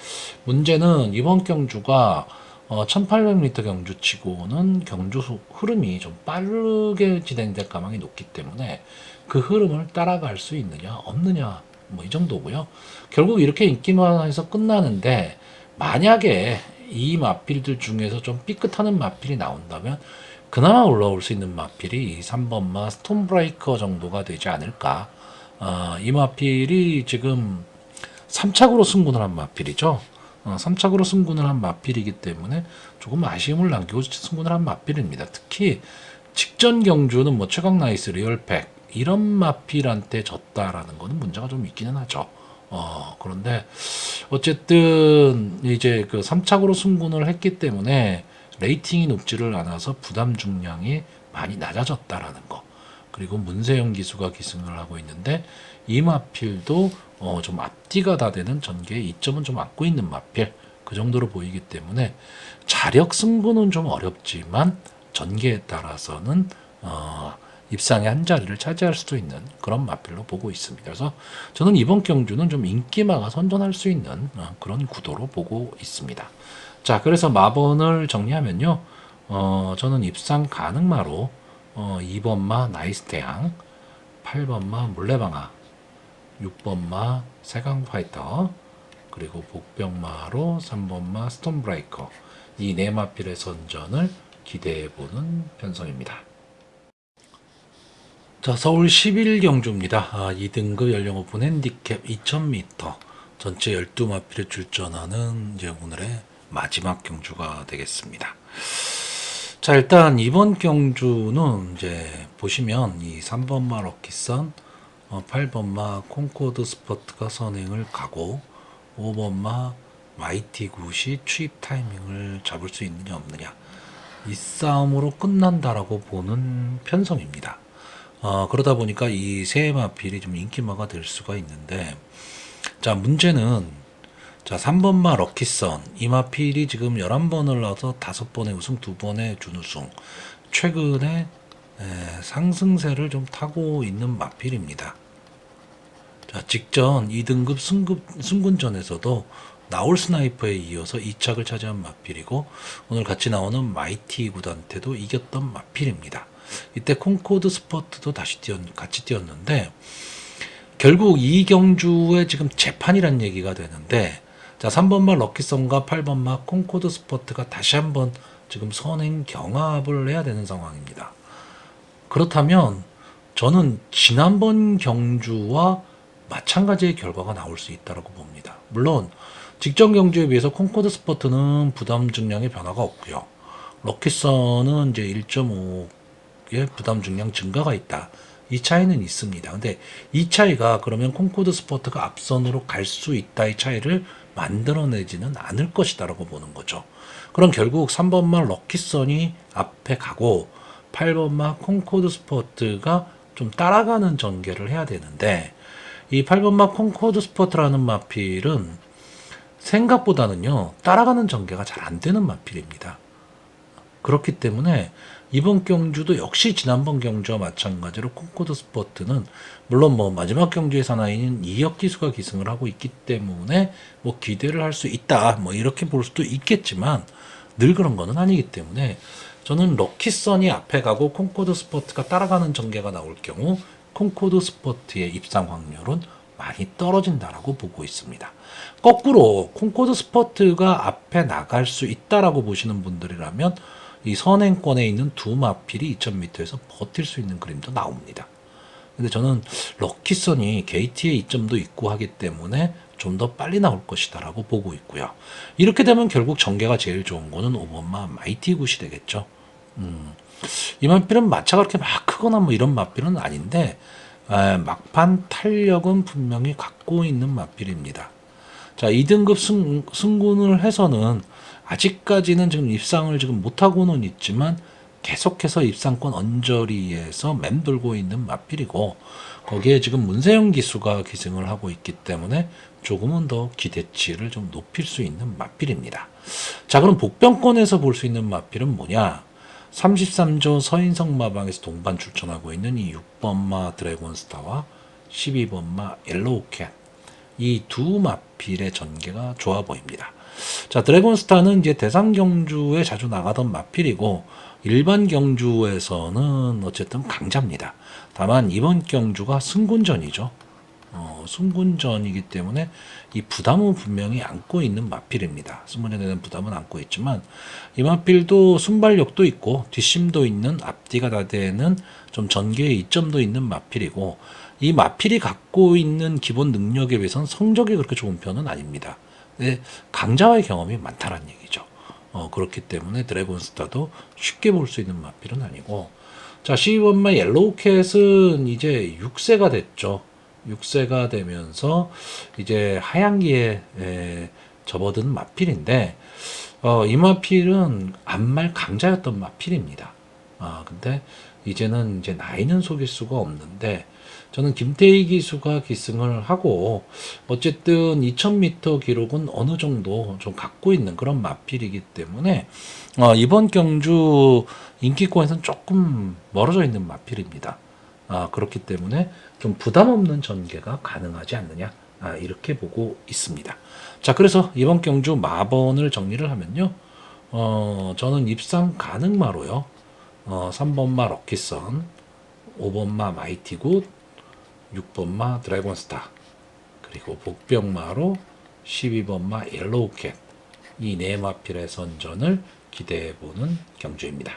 문제는 이번 경주가 1800m 경주치고는 경주 흐름이 좀 빠르게 진행될 가능성이 높기 때문에 그 흐름을 따라갈 수 있느냐 없느냐 뭐 이 정도고요. 결국 이렇게 인기만에서 끝나는데, 만약에 이 마필들 중에서 좀 삐끗하는 마필이 나온다면 그나마 올라올 수 있는 마필이 3번마 스톤브레이커 정도가 되지 않을까. 이 마필이 지금 3착으로 승군을 한 마필이죠. 3착으로 승군을 한 마필이기 때문에 조금 아쉬움을 남기고 승군을 한 마필입니다. 특히 직전 경주는 뭐 최강 나이스 리얼팩 이런 마필한테 졌다라는 거는 문제가 좀 있기는 하죠. 그런데 어쨌든 이제 그 3착으로 승군을 했기 때문에 레이팅이 높지를 않아서 부담 중량이 많이 낮아졌다라는 거. 그리고 문세영 기수가 기승을 하고 있는데 이 마필도 좀 앞뒤가 다 되는 전개의 이점은 좀 안고 있는 마필, 그 정도로 보이기 때문에 자력 승부는 좀 어렵지만 전개에 따라서는 입상의 한 자리를 차지할 수도 있는 그런 마필로 보고 있습니다. 그래서 저는 이번 경주는 좀 인기마가 선전할 수 있는 그런 구도로 보고 있습니다. 자, 그래서 마번을 정리하면요, 저는 입상 가능마로 2번마 나이스태양, 8번마 물레방아, 6번마 세강파이터, 그리고 복병마로 3번마 스톤브레이커, 이 네 마필의 선전을 기대해보는 편성입니다. 자, 서울 11경주입니다. 2등급 연령 오픈 핸디캡 2000m 전체 12마필에 출전하는 이제 오늘의 마지막 경주가 되겠습니다. 자, 일단 이번 경주는 이제 보시면 이 3번마 럭키선, 8번마 콩코드 스포트가 선행을 가고 5번마 마이티 굿이 추입 타이밍을 잡을 수 있느냐 없느냐, 이 싸움으로 끝난다라고 보는 편성입니다. 그러다 보니까 이 세 마필이 좀 인기마가 될 수가 있는데, 자, 문제는 자, 3번마 럭키선, 이 마필이 지금 11번을 나와서 5번의 우승, 2번의 준우승, 최근에 상승세를 좀 타고 있는 마필입니다. 자, 직전 2등급 승군전에서도 나올 스나이퍼에 이어서 2착을 차지한 마필이고, 오늘 같이 나오는 마이티 굿한테도 이겼던 마필입니다. 이때 콩코드 스포트도 같이 뛰었는데, 결국 이 경주에 지금 재판이란 얘기가 되는데, 자, 3번마 럭키선과 8번마 콩코드 스포트가 다시 한번 지금 선행 경합을 해야 되는 상황입니다. 그렇다면 저는 지난번 경주와 마찬가지의 결과가 나올 수 있다고 봅니다. 물론 직전 경주에 비해서 콩코드 스포트는 부담 중량의 변화가 없고요. 럭키선은 이제 1.5의 부담 중량 증가가 있다. 이 차이는 있습니다. 근데 이 차이가 그러면 콩코드 스포트가 앞선으로 갈 수 있다, 이 차이를 만들어내지는 않을 것이다라고 보는 거죠. 그럼 결국 3번마 럭키선이 앞에 가고 8번마 콩코드 스포트가 좀 따라가는 전개를 해야 되는데, 이 8번마 콩코드 스포트라는 마필은 생각보다는요 따라가는 전개가 잘 안 되는 마필입니다. 그렇기 때문에 이번 경주도 역시 지난번 경주와 마찬가지로 콩코드 스포트는 물론 뭐 마지막 경주의 사나이인 이혁 기수가 기승을 하고 있기 때문에 뭐 기대를 할 수 있다, 뭐 이렇게 볼 수도 있겠지만 늘 그런 거는 아니기 때문에 저는 럭키선이 앞에 가고 콩코드 스포트가 따라가는 전개가 나올 경우 콩코드 스포트의 입상 확률은 많이 떨어진다라고 보고 있습니다. 거꾸로 콩코드 스포트가 앞에 나갈 수 있다라고 보시는 분들이라면 이 선행권에 있는 두 마필이 2000m에서 버틸 수 있는 그림도 나옵니다. 근데 저는 럭키선이 게이트에 이점도 있고 하기 때문에 좀 더 빨리 나올 것이다라고 보고 있고요. 이렇게 되면 결국 전개가 제일 좋은 거는 5번마 마이티 굿이 되겠죠. 이 마필은 마차가 그렇게 막 크거나 뭐 이런 마필은 아닌데 막판 탄력은 분명히 갖고 있는 마필입니다. 자, 2등급 승군을 해서는 아직까지는 지금 입상을 지금 못하고는 있지만 계속해서 입상권 언저리에서 맴돌고 있는 마필이고 거기에 지금 문세영 기수가 기승을 하고 있기 때문에 조금은 더 기대치를 좀 높일 수 있는 마필입니다. 자, 그럼 복병권에서 볼 수 있는 마필은 뭐냐? 33조 서인성 마방에서 동반 출전하고 있는 이 6번마 드래곤스타와 12번마 옐로우캣 이 두 마필의 전개가 좋아 보입니다. 자, 드래곤스타는 이제 대상 경주에 자주 나가던 마필이고 일반 경주에서는 어쨌든 강자입니다. 다만 이번 경주가 승군전이죠. 승군전이기 때문에 이 부담은 분명히 안고 있는 마필입니다. 승군전에 대한 부담은 안고 있지만 이 마필도 순발력도 있고 뒷심도 있는 앞뒤가 다 되는 좀 전개의 이점도 있는 마필이고 이 마필이 갖고 있는 기본 능력에 비해서는 성적이 그렇게 좋은 편은 아닙니다. 근데 강자와의 경험이 많다는 얘기죠. 그렇기 때문에 드래곤스타도 쉽게 볼 수 있는 마필은 아니고 자 12번마 옐로우캣은 이제 6세가 됐죠. 6세가 되면서 이제 하얀기에 접어든 마필인데 이 마필은 안말 강자였던 마필입니다. 근데 이제는 이제 나이는 속일 수가 없는데 저는 김태희 기수가 기승을 하고 어쨌든 2000m 기록은 어느 정도 좀 갖고 있는 그런 마필이기 때문에 이번 경주 인기권에서는 조금 멀어져 있는 마필입니다. 그렇기 때문에 좀 부담 없는 전개가 가능하지 않느냐 이렇게 보고 있습니다. 자, 그래서 이번 경주 마번을 정리를 하면요. 저는 입상 가능마로요. 3번마 럭키선, 5번마 마이티굿, 6번마 드래곤스타, 그리고 복병마로 12번마 옐로우캣 이 네 마필의 선전을 기대해보는 경주입니다.